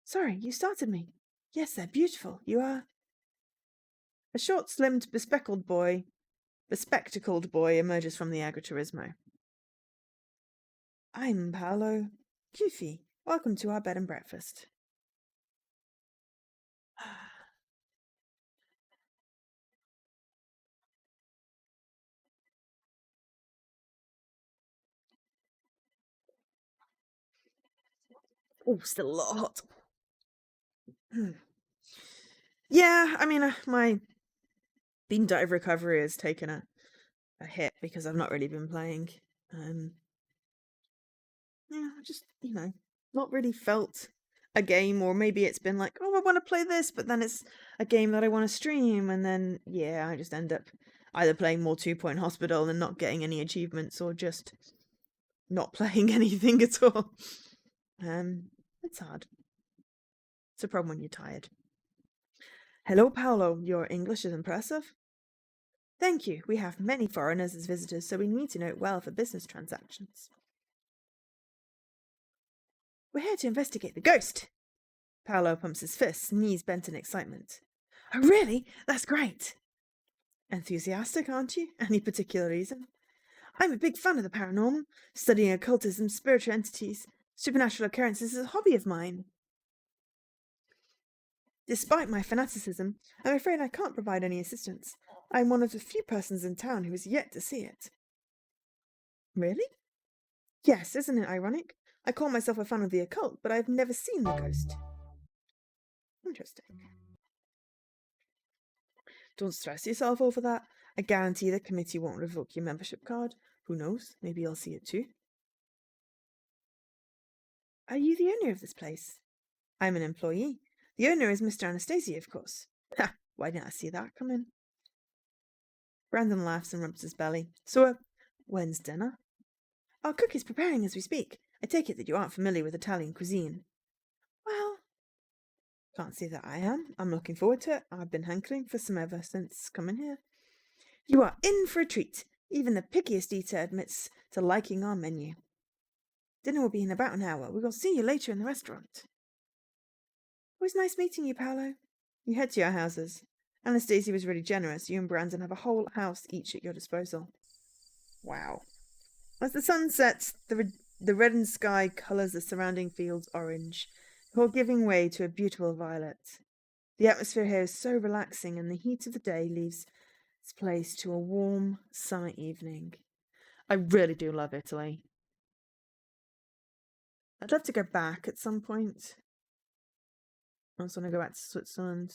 Speaker 1: Sorry, you started me. Yes, they're beautiful. You are... A short, slimmed, bespectacled boy emerges from the agriturismo. I'm Paolo Cufi. Welcome to our bed and breakfast. Oh, still a lot hot. Yeah, I mean, my bean dive recovery has taken a hit because I've not really been playing. Yeah, I just, not really felt a game, or maybe it's been like, oh, I want to play this, but then it's a game that I want to stream, and then, yeah, I just end up either playing more 2 Point Hospital and not getting any achievements, or just not playing anything at all. It's hard. It's a problem when you're tired. Hello, Paolo. Your English is impressive. Thank you. We have many foreigners as visitors, so we need to know it well for business transactions. We're here to investigate the ghost. Paolo pumps his fists, knees bent in excitement. Oh, really? That's great. Enthusiastic, aren't you? Any particular reason? I'm a big fan of the paranormal. Studying occultism, spiritual entities, supernatural occurrences is a hobby of mine. Despite my fanaticism, I'm afraid I can't provide any assistance. I'm one of the few persons in town who has yet to see it. Really? Yes, isn't it ironic? I call myself a fan of the occult, but I've never seen the ghost. Interesting. Don't stress yourself over that. I guarantee the committee won't revoke your membership card. Who knows? Maybe you'll see it too. Are you the owner of this place? I'm an employee. The owner is Mr. Anastasia, of course. Ha! Why didn't I see that coming? Brandon laughs and rubs his belly. So, when's dinner? Our cook is preparing as we speak. I take it that you aren't familiar with Italian cuisine. Well, can't say that I am. I'm looking forward to it. I've been hankering for some ever since coming here. You are in for a treat. Even the pickiest eater admits to liking our menu. Dinner will be in about an hour. We will see you later in the restaurant. It was nice meeting you, Paolo. You head to your houses. Anastasia was really generous. You and Brandon have a whole house each at your disposal. Wow. As the sun sets, the reddened sky colours the surrounding fields orange, before giving way to a beautiful violet. The atmosphere here is so relaxing, and the heat of the day leaves its place to a warm summer evening. I really do love Italy. I'd love to go back at some point. I also want to go back to Switzerland.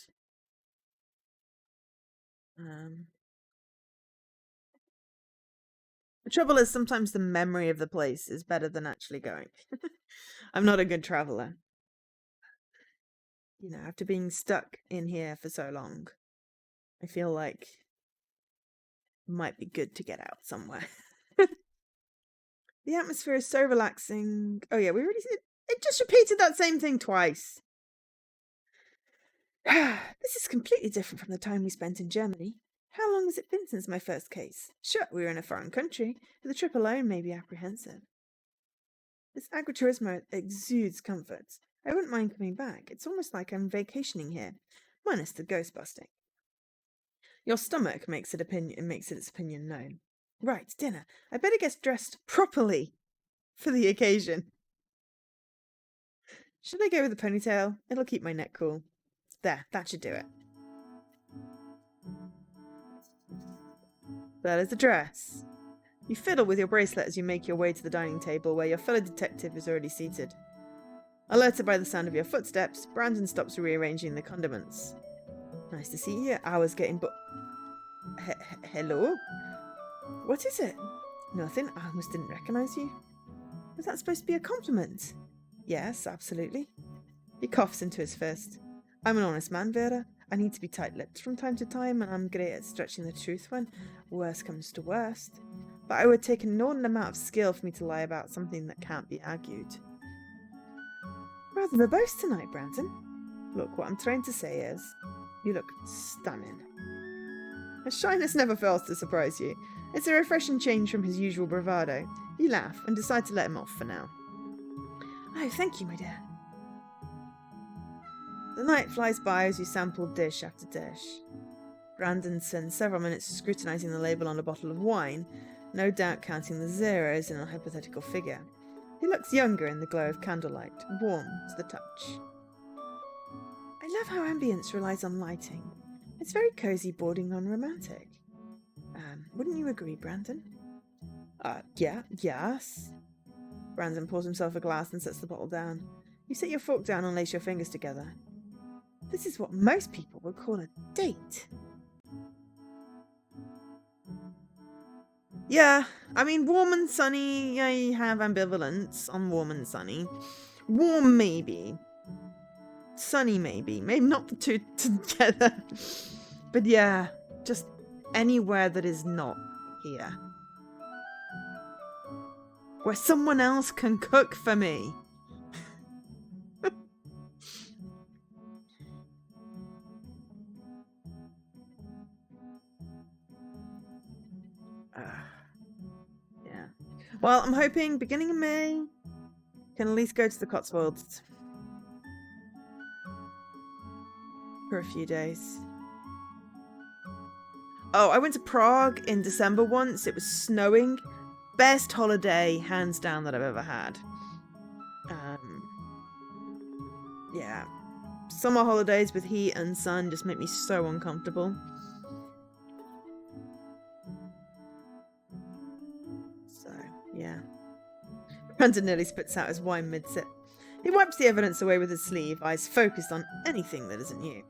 Speaker 1: The trouble is sometimes the memory of the place is better than actually going. I'm not a good traveller. You know, after being stuck in here for so long, I feel like it might be good to get out somewhere. The atmosphere is so relaxing. Oh yeah, we already said it, just repeated that same thing twice. This is completely different from the time we spent in Germany. How long has it been since my first case? Sure, we were in a foreign country, but the trip alone may be apprehensive. This agritourismo exudes comfort. I wouldn't mind coming back. It's almost like I'm vacationing here, minus the ghost busting. Your stomach makes its opinion known. Right, dinner. I better get dressed properly for the occasion. Should I go with the ponytail? It'll keep my neck cool. There, that should do it. That is the dress. You fiddle with your bracelet as you make your way to the dining table where your fellow detective is already seated. Alerted by the sound of your footsteps, Brandon stops rearranging the condiments. Nice to see you. Hours getting hello? What is it? Nothing. I almost didn't recognize you. Was that supposed to be a compliment? Yes, absolutely. He coughs into his fist. I'm an honest man, Vera. I need to be tight-lipped from time to time, and I'm great at stretching the truth when worst comes to worst. But it would take an inordinate amount of skill for me to lie about something that can't be argued. Rather the boast tonight, Brandon. Look, what I'm trying to say is, you look stunning. Her shyness never fails to surprise you. It's a refreshing change from his usual bravado. You laugh and decide to let him off for now. Oh, thank you, my dear. The night flies by as you sample dish after dish. Brandon spends several minutes scrutinising the label on a bottle of wine, no doubt counting the zeros in a hypothetical figure. He looks younger in the glow of candlelight, warm to the touch. I love how ambience relies on lighting. It's very cosy, bordering on romantic. Wouldn't you agree, Brandon? Yes. Brandon pours himself a glass and sets the bottle down. You set your fork down and lace your fingers together. This is what most people would call a date. Yeah, I mean, warm and sunny, I have ambivalence on warm and sunny. Warm, maybe. Sunny, maybe. Maybe not the two together. But yeah, just anywhere that is not here. Where someone else can cook for me. Yeah. Well, I'm hoping beginning of May can at least go to the Cotswolds for a few days. Oh, I went to Prague in December once. It was snowing. Best holiday, hands down, that I've ever had. Yeah. Summer holidays with heat and sun just make me so uncomfortable. So, yeah. Brandon nearly spits out his wine mid-sip. He wipes the evidence away with his sleeve, eyes focused on anything that isn't you.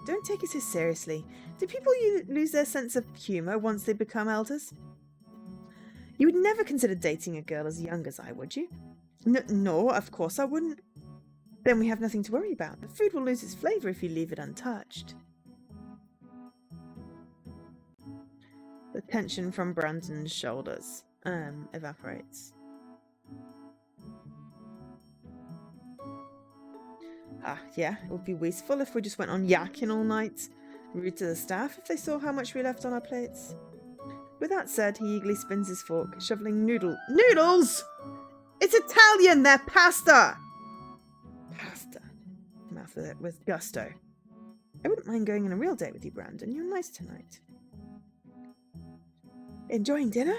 Speaker 1: Don't take it so seriously. Do people lose their sense of humour once they become elders? You would never consider dating a girl as young as I, would you? No, of course I wouldn't. Then we have nothing to worry about. The food will lose its flavour if you leave it untouched. The tension from Brandon's shoulders evaporates. Yeah, it would be wasteful if we just went on yakking all night. Rude to the staff if they saw how much we left on our plates. With that said, he eagerly spins his fork, shoveling Noodles! It's Italian! They're pasta! Pasta. Mouth with gusto. I wouldn't mind going on a real date with you, Brandon. You're nice tonight. Enjoying dinner?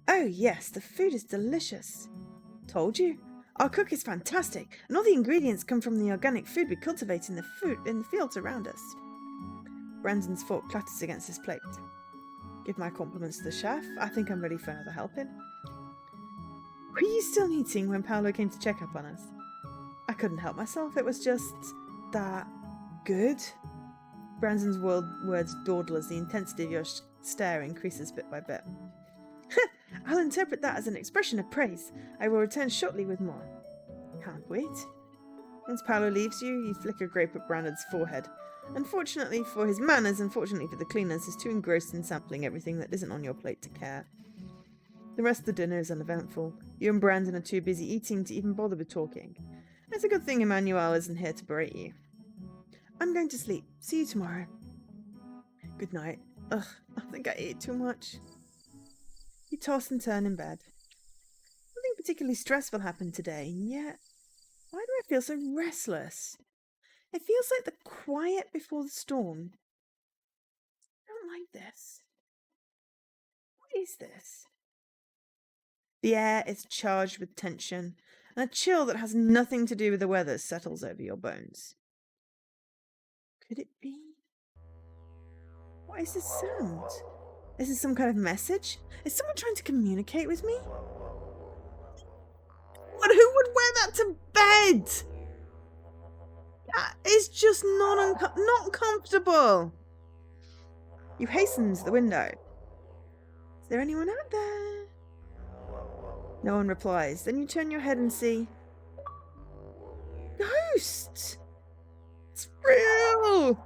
Speaker 1: Oh yes, the food is delicious. Told you. Our cook is fantastic, and all the ingredients come from the organic food we cultivate in the fields around us. Brandon's fork clatters against his plate. Give my compliments to the chef. I think I'm ready for another helping. Were you still eating when Paolo came to check up on us? I couldn't help myself. It was just that good. Brandon's words dawdle as the intensity of your stare increases bit by bit. I'll interpret that as an expression of praise. I will return shortly with more. Can't wait. Once Paolo leaves you, you flick a grape at Brandon's forehead. Unfortunately for his manners, unfortunately for the cleaners, he's too engrossed in sampling everything that isn't on your plate to care. The rest of the dinner is uneventful. You and Brandon are too busy eating to even bother with talking. It's a good thing Emmanuel isn't here to berate you. I'm going to sleep. See you tomorrow. Good night. Ugh, I think I ate too much. You toss and turn in bed. Nothing particularly stressful happened today, and yet, why do I feel so restless? It feels like the quiet before the storm. I don't like this. What is this? The air is charged with tension, and a chill that has nothing to do with the weather settles over your bones. Could it be? What is this sound? Is this some kind of message? Is someone trying to communicate with me? But who would wear that to bed? That is just not comfortable. You hasten to the window. Is there anyone out there? No one replies. Then you turn your head and see... Ghosts! It's real!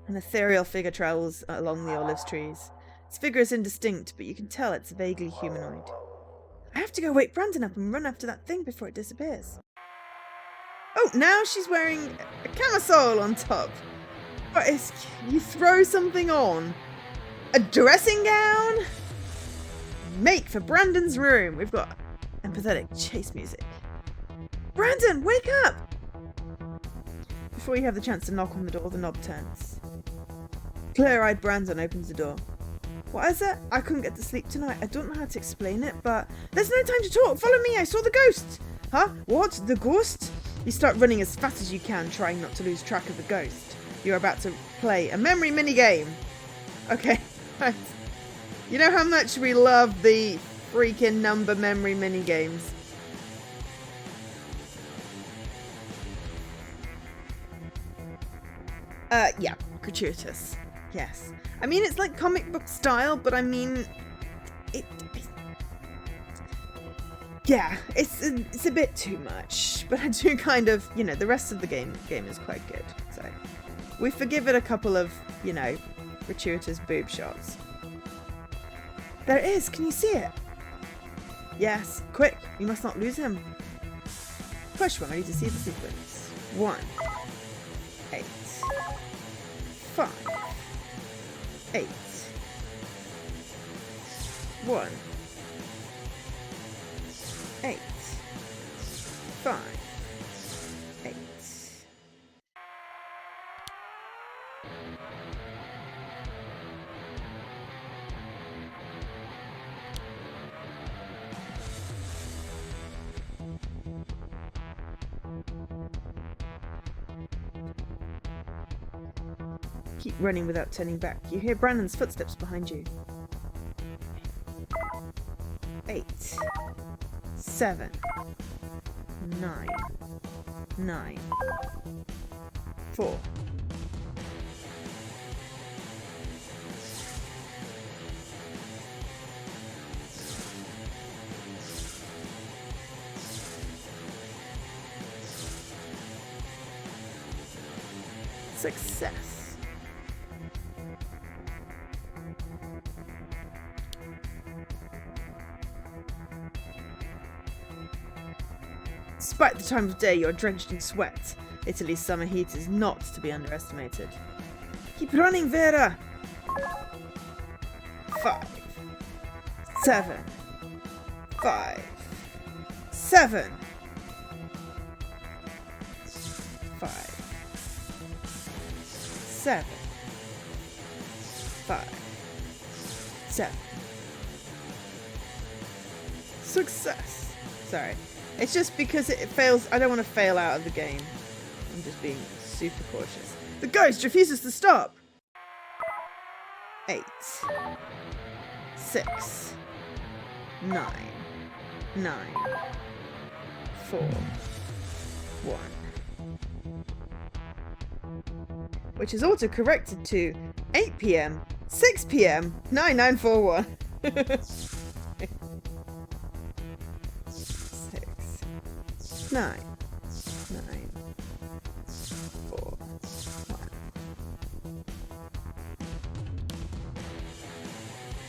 Speaker 1: An ethereal figure travels along the olive trees. Its figure is indistinct, but you can tell it's vaguely humanoid. I have to go wake Brandon up and run after that thing before it disappears. Oh, now she's wearing a camisole on top. What is... You throw something on? A dressing gown? Make for Brandon's room. We've got empathetic chase music. Brandon, wake up! Before you have the chance to knock on the door, the knob turns. Clear-eyed Brandon opens the door. What is it? I couldn't get to sleep tonight. I don't know how to explain it, but... There's no time to talk! Follow me! I saw the ghost! Huh? What? The ghost? You start running as fast as you can, trying not to lose track of the ghost. You're about to play a memory minigame. Okay. You know how much we love the freaking number memory minigames. Yeah. Gratuitous. Yes. I mean, it's like comic book style, but I mean... Yeah, it's a bit too much, but I do kind of, you know, the rest of the game is quite good, so we forgive it a couple of, you know, gratuitous boob shots. There it is, can you see it? Yes, quick, you must not lose him. Push when ready to see the sequence. 1, 8, 5, 8, 1, 8, 5, 8. Keep running without turning back. You hear Brandon's footsteps behind you. 8, 7, 9, 9, 4. Success. Despite the time of day, you're drenched in sweat. Italy's summer heat is not to be underestimated. Keep running, Vera! 5, 7, 5, 7, 5, 7, 5, 7. Success. Sorry. It's just because it fails. I don't want to fail out of the game. I'm just being super cautious. The ghost refuses to stop. 8, 6, 9, 4, 1. Which is auto corrected to 8 PM, 6 PM, 9941. 6, 9, 4, 1.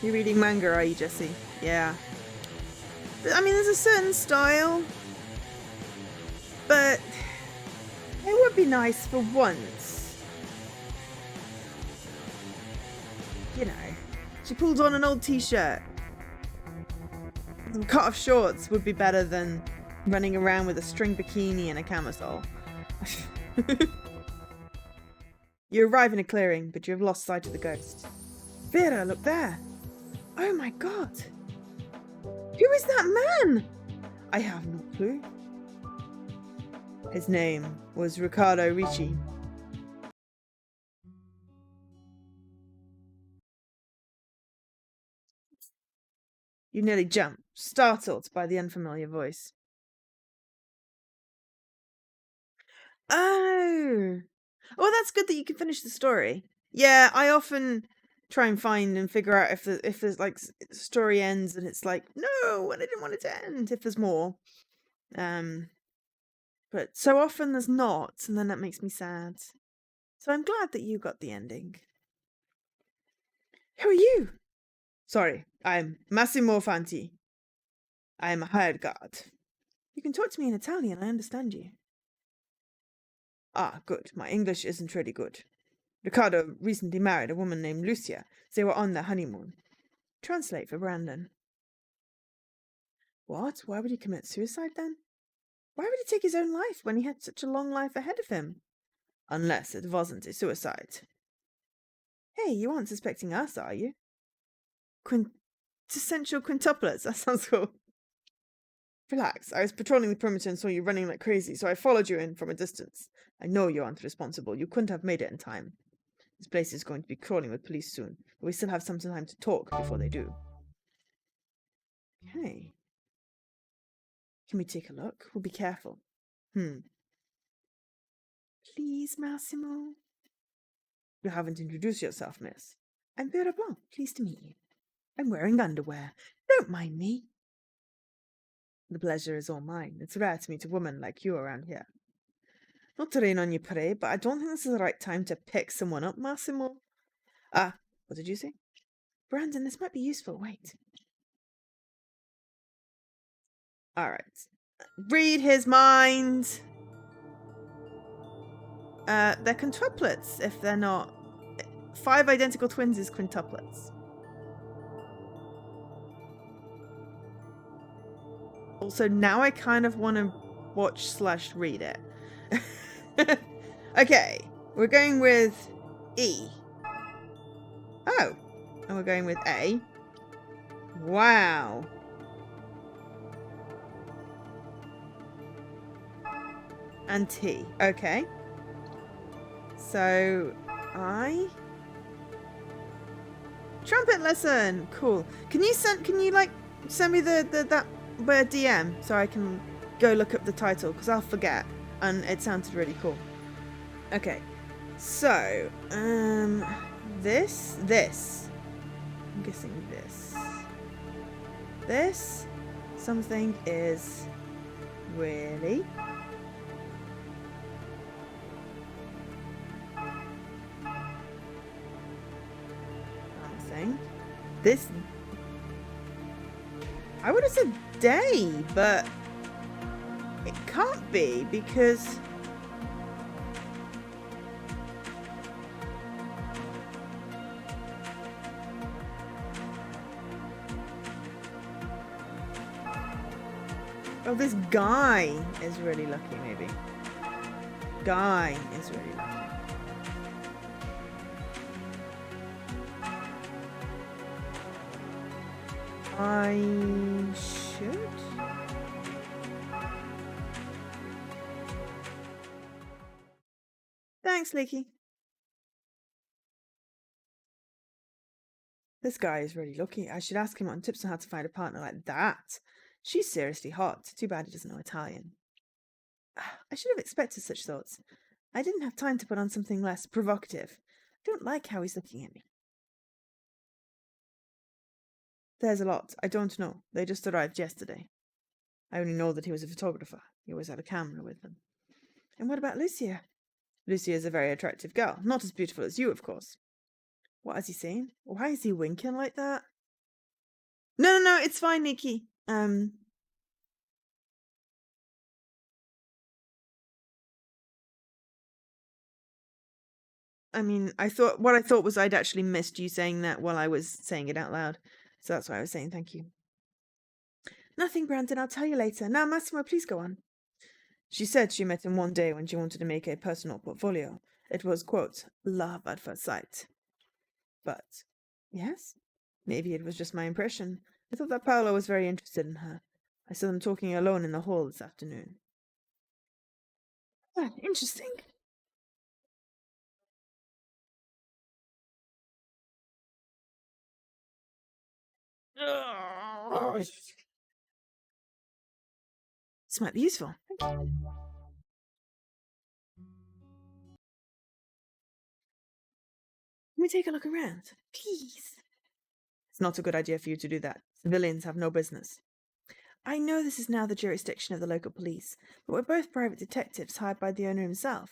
Speaker 1: You're reading manga, are you, Jesse? Yeah. I mean, there's a certain style, but it would be nice for once. You know, she pulled on an old t-shirt. Some cut-off shorts would be better than running around with a string bikini and a camisole. You arrive in a clearing, but you have lost sight of the ghost. Vera, look there. Oh my god. Who is that man? I have no clue. His name was Riccardo Ricci. You nearly jump, startled by the unfamiliar voice. Oh. Oh, that's good that you can finish the story. Yeah, I often try and find and figure out if there's like story ends and it's like, no, I didn't want it to end, if there's more. But so often there's not, and then that makes me sad. So I'm glad that you got the ending. Who are you? Sorry, I'm Massimo Fanti. I am a hired guard. You can talk to me in Italian, I understand you. Ah, good. My English isn't really good. Riccardo recently married a woman named Lucia. They were on their honeymoon. Translate for Brandon. What? Why would he commit suicide then? Why would he take his own life when he had such a long life ahead of him? Unless it wasn't a suicide. Hey, you aren't suspecting us, are you? Quintessential quintuplets. That sounds cool. Relax. I was patrolling the perimeter and saw you running like crazy, so I followed you in from a distance. I know you aren't responsible. You couldn't have made it in time. This place is going to be crawling with police soon, but we still have some time to talk before they do. Okay. Can we take a look? We'll be careful. Please, Massimo. You haven't introduced yourself, miss. I'm Vera Blanc. Pleased to meet you. I'm wearing underwear. Don't mind me. The pleasure is all mine. It's rare to meet a woman like you around here. Not to rain on your parade, but I don't think this is the right time to pick someone up, Massimo. Ah, what did you say? Brandon, this might be useful. Wait. All right. Read his mind. They're quintuplets, if they're not. 5 identical twins is quintuplets. Also, now I kind of want to watch/read it. Okay, we're going with E. Oh, and we're going with A. Wow. And T. Okay. So, I. Trumpet lesson. Cool. Can you send me that DM so I can go look up the title, because I'll forget, and it sounded really cool. Okay. So, this. I'm guessing this something is really something. This, I would have said day, but it can't be because oh, this guy is really lucky, maybe. guy is really lucky. I should? Thanks, Leaky. This guy is really lucky. I should ask him on tips on how to find a partner like that. She's seriously hot. Too bad he doesn't know Italian. I should have expected such thoughts. I didn't have time to put on something less provocative. I don't like how he's looking at me. There's a lot. I don't know. They just arrived yesterday. I only know that he was a photographer. He always had a camera with him. And what about Lucia? Lucia is a very attractive girl. Not as beautiful as you, of course. What is he saying? Why is he winking like that? No, it's fine, Nikki. I mean, what I thought was I'd actually missed you saying that while I was saying it out loud. So that's why I was saying thank you. Nothing, Brandon. I'll tell you later. Now, Massimo, please go on. She said she met him one day when she wanted to make a personal portfolio. It was, quote, love at first sight. But, yes? Maybe it was just my impression. I thought that Paolo was very interested in her. I saw them talking alone in the hall this afternoon. Ah, interesting. This might be useful. Thank you. Let me take a look around, please. It's not a good idea for you to do that. Civilians have no business. I know this is now the jurisdiction of the local police, but we're both private detectives hired by the owner himself.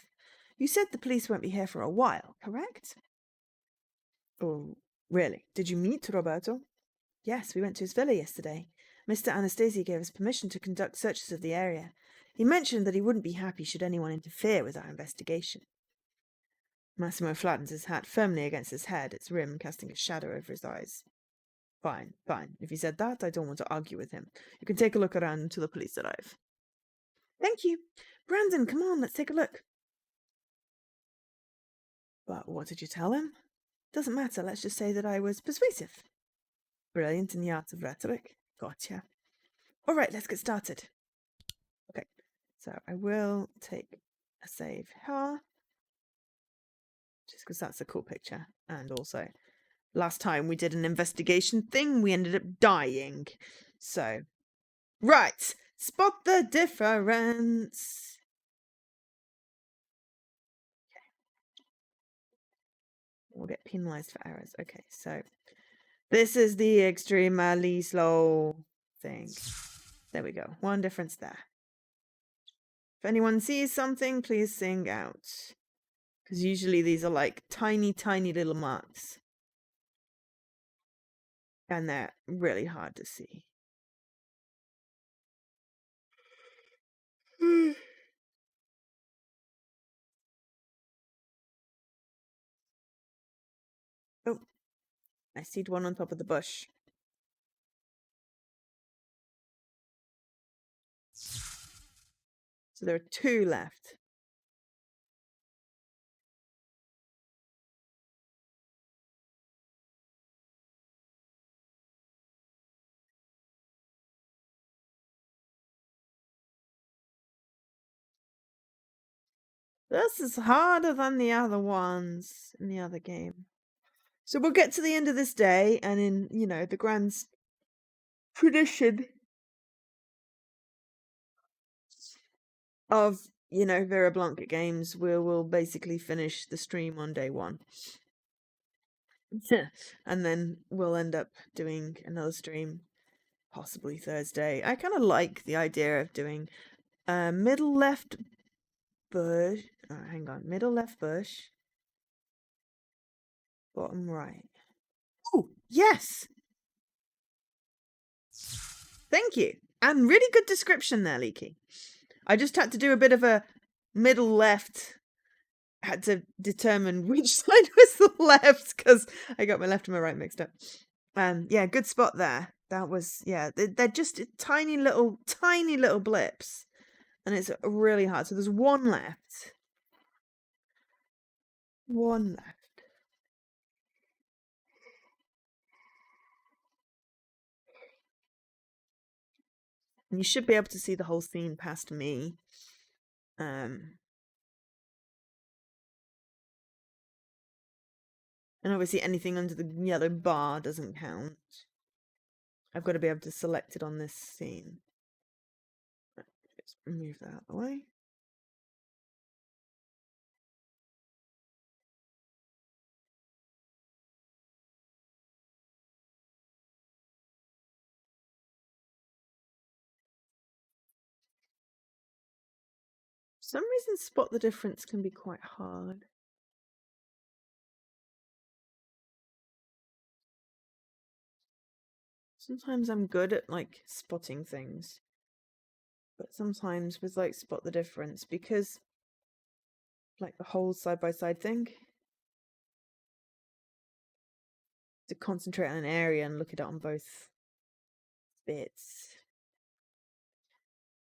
Speaker 1: You said the police won't be here for a while, correct? Oh, really? Did you meet Roberto? Yes, we went to his villa yesterday. Mr. Anastasi gave us permission to conduct searches of the area. He mentioned that he wouldn't be happy should anyone interfere with our investigation. Massimo flattens his hat firmly against his head, its rim casting a shadow over his eyes. Fine. If he said that, I don't want to argue with him. You can take a look around until the police arrive. Thank you. Brandon, come on, let's take a look. But what did you tell him? Doesn't matter, let's just say that I was persuasive. Brilliant in the art of rhetoric. Gotcha. All right, let's get started. Okay, so I will take a save here. Just because that's a cool picture. And also, last time we did an investigation thing, we ended up dying. So, right, spot the difference. Okay. We'll get penalized for errors. Okay, so this is the extremely slow thing. There we go. One difference there. If anyone sees something, please sing out. Because usually these are like tiny, tiny little marks. And they're really hard to see. Oh, I see one on top of the bush. So there are two left. This is harder than the other ones in the other game. So we'll get to the end of this day, and in, the grand tradition of, Vera Blanc games, we'll basically finish the stream on day one. And then we'll end up doing another stream, possibly Thursday. I kind of like the idea of doing middle left bush. Oh, hang on. Middle left bush. Bottom right. Oh, yes! Thank you. And really good description there, Leaky. I just had to do a bit of a middle left. Had to determine which side was the left because I got my left and my right mixed up. Yeah, good spot there. That was, yeah, they're just tiny little blips. And it's really hard. So there's one left. One left. And you should be able to see the whole scene past me. And obviously anything under the yellow bar doesn't count. I've got to be able to select it on this scene. Let's move that out of the way. For some reason, spot the difference can be quite hard. Sometimes I'm good at like spotting things, but sometimes with like spot the difference, because like the whole side by side thing, to concentrate on an area and look at it on both bits.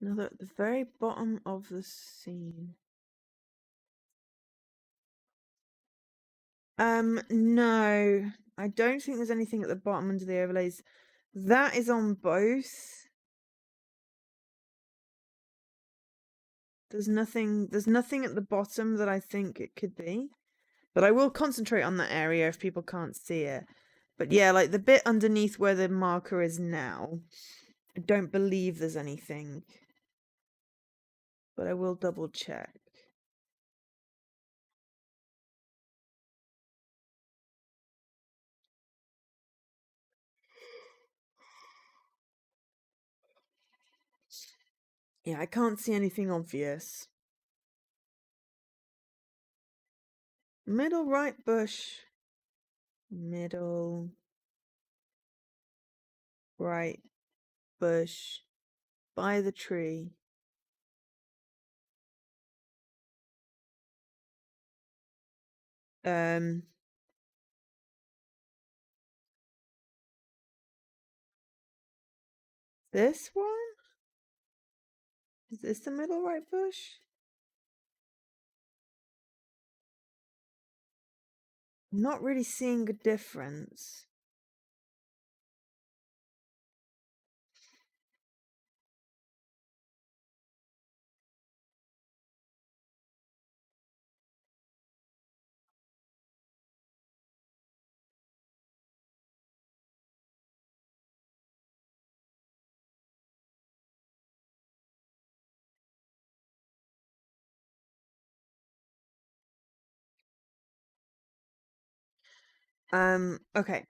Speaker 1: Now at the very bottom of the scene. No, I don't think there's anything at the bottom under the overlays. That is on both. There's nothing at the bottom that I think it could be. But I will concentrate on that area if people can't see it. But yeah, like the bit underneath where the marker is now, I don't believe there's anything. But I will double check. Yeah, I can't see anything obvious. Middle right bush. Middle right bush. By the tree. This one? Is this the middle right bush? I'm not really seeing a difference. Okay.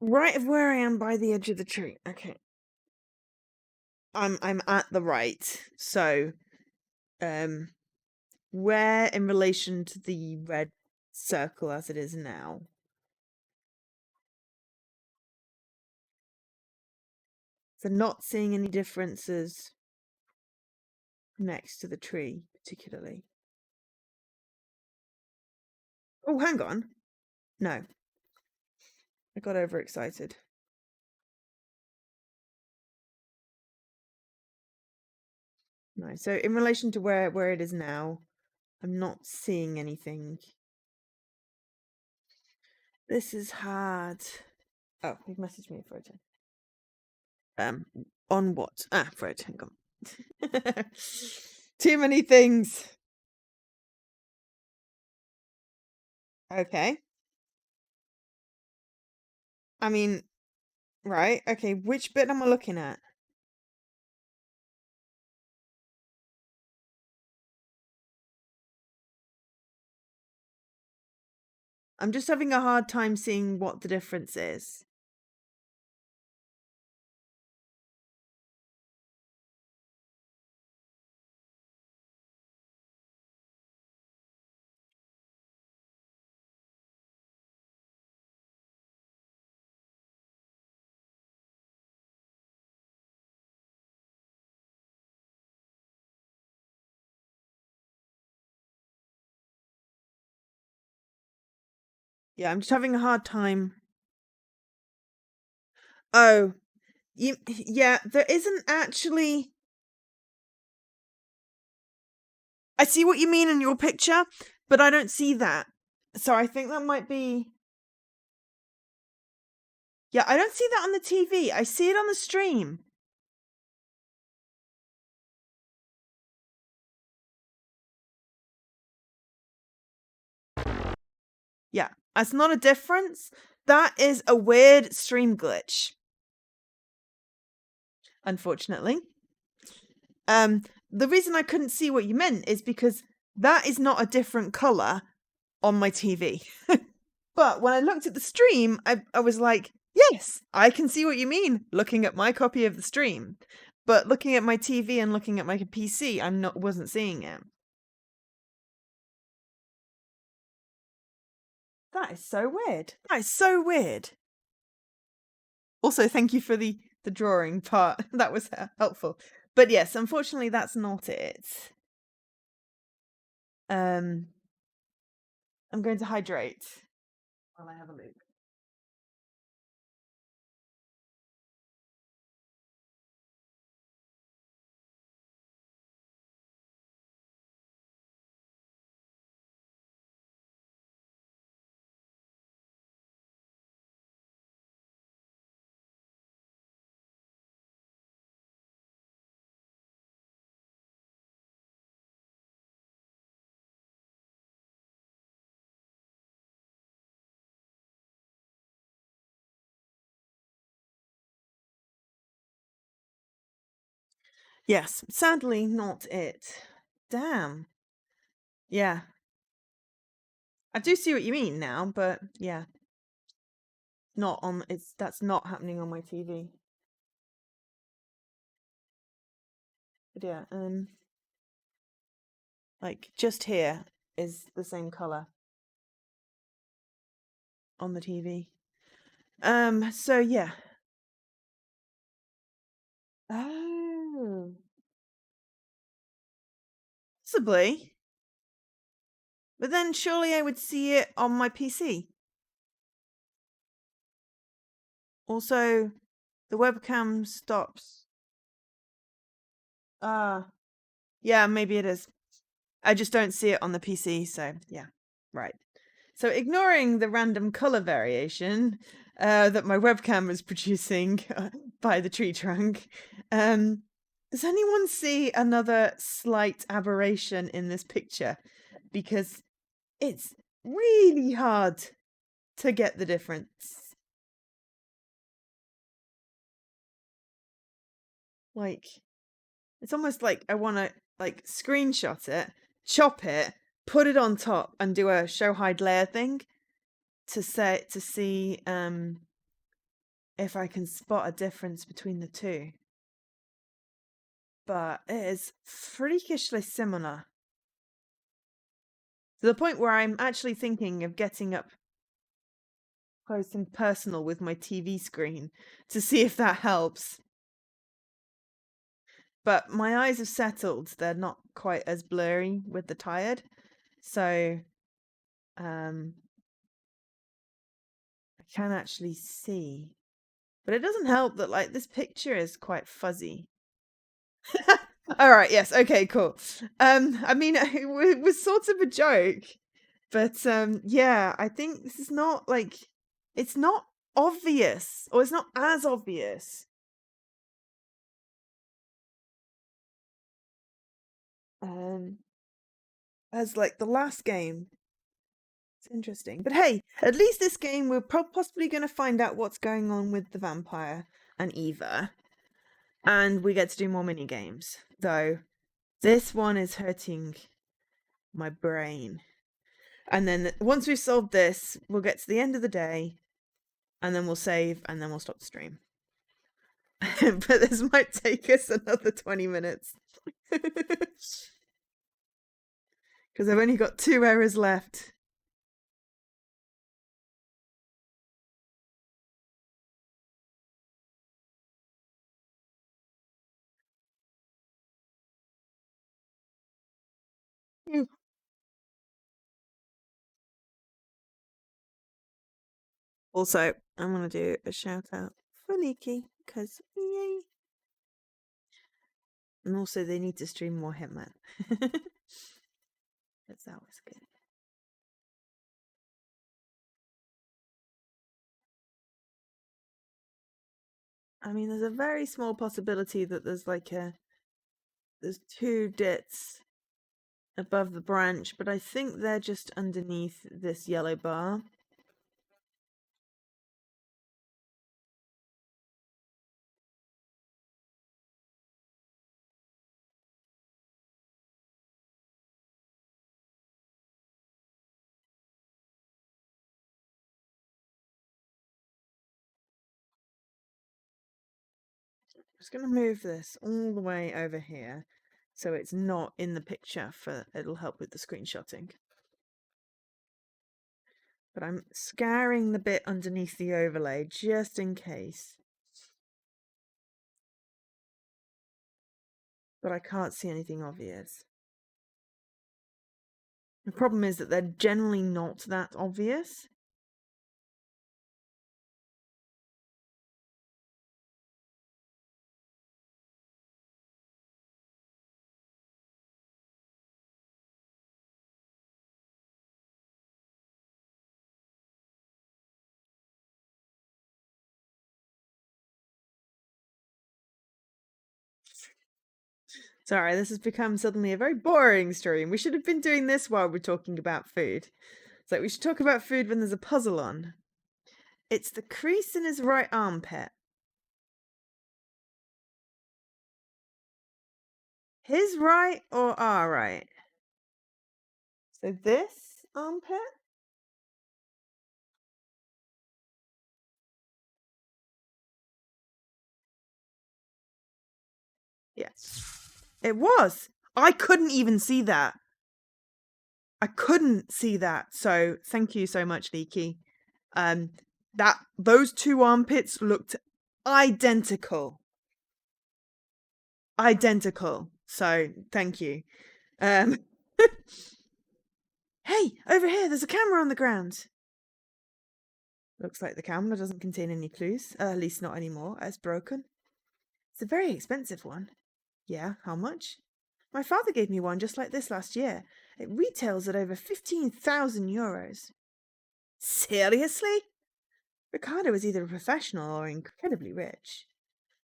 Speaker 1: Right of where I am by the edge of the tree. Okay. I'm at the right. So, where in relation to the red circle as it is now? So not seeing any differences next to the tree, particularly. Oh, hang on. No. I got overexcited. No. So in relation to where it is now, I'm not seeing anything. This is hard. Oh, you've messaged me a photo. On what? Ah, Fred, hang on. Too many things. Okay. I mean, right. Okay, which bit am I looking at? I'm just having a hard time seeing what the difference is. Yeah, I'm just having a hard time. Oh, yeah, there isn't actually. I see what you mean in your picture. but I don't see that. So I think that might be... Yeah, I don't see that on the TV. I see it on the stream. Yeah, that's not a difference. That is a weird stream glitch. Unfortunately. The reason I couldn't see what you meant is because that is not a different color on my TV. But when I looked at the stream, I was like, yes, I can see what you mean looking at my copy of the stream. But looking at my TV and looking at my PC, wasn't seeing it. That is so weird. That is so weird. Also, thank you for the drawing part. That was helpful. But yes, unfortunately, that's not it. I'm going to hydrate while I have a look. Yes, sadly not it. Damn. Yeah. I do see what you mean now, but yeah. That's not happening on my TV. But yeah, like just here is the same color on the TV. So yeah. Oh. Possibly. But then surely I would see it on my PC. Also, the webcam stops. Yeah, maybe it is. I just don't see it on the PC, so yeah. Right. So ignoring the random color variation that my webcam is producing by the tree trunk, does anyone see another slight aberration in this picture? Because it's really hard to get the difference. Like, it's almost like I want to like screenshot it, chop it, put it on top, and do a show hide layer thing to see if I can spot a difference between the two. But it is freakishly similar. To the point where I'm actually thinking of getting up close and personal with my TV screen to see if that helps. But my eyes have settled. They're not quite as blurry with the tired. So I can actually see. But it doesn't help that like this picture is quite fuzzy. All right, yes, okay, cool. I mean, it was sort of a joke, but yeah, I think this is not like it's not obvious, or it's not as obvious um as like the last game. It's interesting, but hey, at least this game we're possibly going to find out what's going on with the vampire and Eva, and we get to do more mini games. Though this one is hurting my brain. And then once we've solved this, we'll get to the end of the day, and then we'll save, and then we'll stop the stream. But this might take us another 20 minutes. Because I've only got 2 errors left. Also, I'm going to do a shout out for Leaky, because yay. And also, they need to stream more Hitman. Because that was good. I mean, there's a very small possibility that there's there's two dits above the branch, but I think they're just underneath this yellow bar. I'm just going to move this all the way over here so it's not in the picture, it'll help with the screenshotting. But I'm scouring the bit underneath the overlay just in case. But I can't see anything obvious. The problem is that they're generally not that obvious. Sorry, this has become suddenly a very boring stream. We should have been doing this while we're talking about food. It's like we should talk about food when there's a puzzle on. It's the crease in his right armpit. His right or our right? So this armpit? Yes. It was. I couldn't even see that. I couldn't see that. So thank you so much, Leaky. Those two armpits looked identical. Identical. So thank you. Hey, over here, there's a camera on the ground. Looks like the camera doesn't contain any clues. At least not anymore. It's broken. It's a very expensive one. Yeah, how much? My father gave me one just like this last year. It retails at over 15,000 euros. Seriously? Ricardo is either a professional or incredibly rich.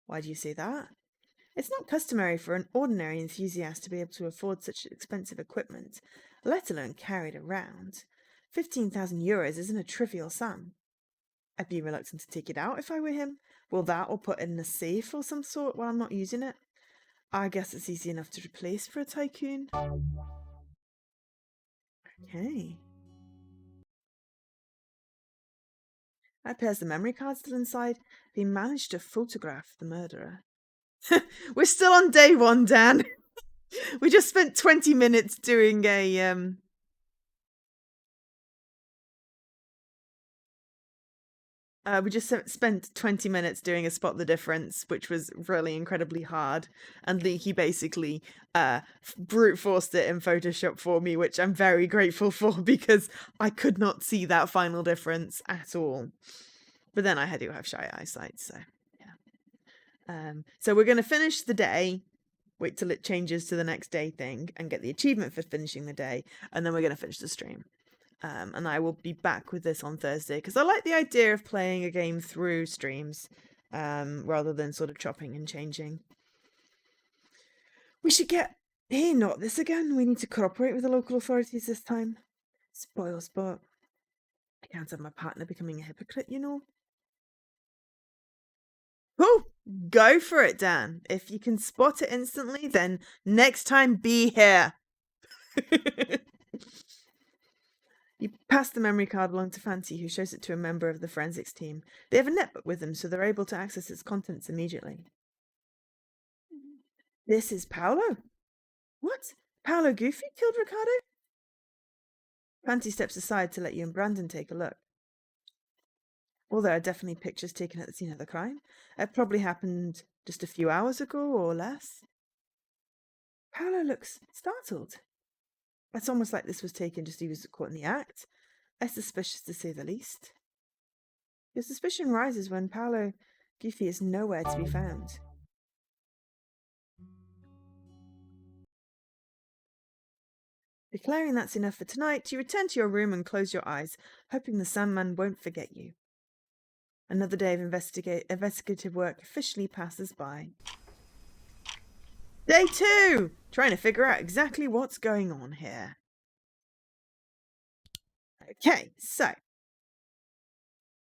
Speaker 1: Why do you say that? It's not customary for an ordinary enthusiast to be able to afford such expensive equipment, let alone carry it around. 15,000 euros isn't a trivial sum. I'd be reluctant to take it out if I were him. Will that or put it in a safe or some sort while I'm not using it? I guess it's easy enough to replace for a tycoon. Okay. Appears the memory card's still inside. They managed to photograph the murderer. We're still on day one, Dan. We just spent 20 minutes doing we just spent 20 minutes doing a spot the difference, which was really incredibly hard. And Leaky basically brute forced it in Photoshop for me, which I'm very grateful for because I could not see that final difference at all. But then I do have shy eyesight, so yeah. So we're going to finish the day, wait till it changes to the next day thing, and get the achievement for finishing the day, and then we're going to finish the stream. And I will be back with this on Thursday because I like the idea of playing a game through streams rather than sort of chopping and changing. We should get... Hey, not this again. We need to cooperate with the local authorities this time. Spoil sport. I can't have my partner becoming a hypocrite, you know. Oh, go for it, Dan. If you can spot it instantly, then next time be here. You pass the memory card along to Fancy, who shows it to a member of the forensics team. They have a netbook with them, so they're able to access its contents immediately. This is Paolo. What? Paolo Goofy killed Ricardo? Fancy steps aside to let you and Brandon take a look. Well, there are definitely pictures taken at the scene of the crime. It probably happened just a few hours ago or less. Paolo looks startled. It's almost like this was taken just as he was caught in the act. It's suspicious to say the least. Your suspicion rises when Paolo Goofy is nowhere to be found. Declaring that's enough for tonight, you return to your room and close your eyes, hoping the Sandman won't forget you. Another day of investigative work officially passes by. Day 2! Trying to figure out exactly what's going on here. Okay, so.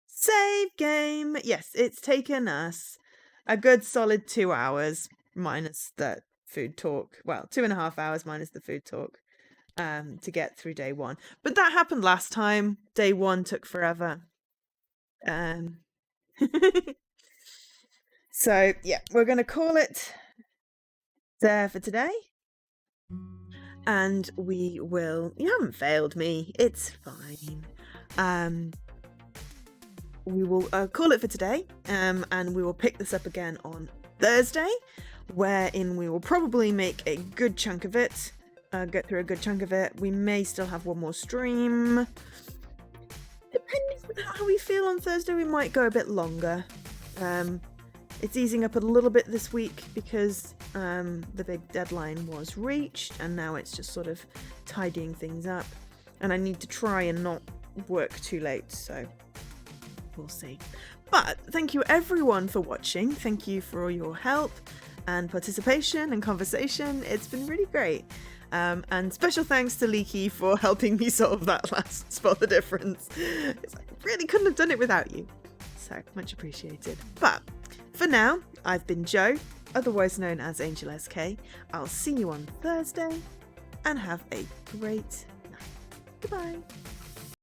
Speaker 1: Save game! Yes, it's taken us a good solid 2 hours, minus the food talk. Well, 2.5 hours minus the food talk, to get through day 1. But that happened last time. Day 1 took forever. So, yeah, we're going to call it there for today. And we will... You haven't failed me. It's fine. We will call it for today, and we will pick this up again on Thursday, wherein we will probably make a good chunk of it, get through a good chunk of it. We may still have one more stream. Depending on how we feel on Thursday, we might go a bit longer. It's easing up a little bit this week because the big deadline was reached, and now it's just sort of tidying things up. And I need to try and not work too late, so we'll see. But thank you everyone for watching. Thank you for all your help and participation and conversation. It's been really great. And special thanks to Leaky for helping me solve that last spot the difference. It's like, I really couldn't have done it without you. So much appreciated. But for now, I've been Jo, otherwise known as Angel SK. I'll see you on Thursday and have a great night. Goodbye.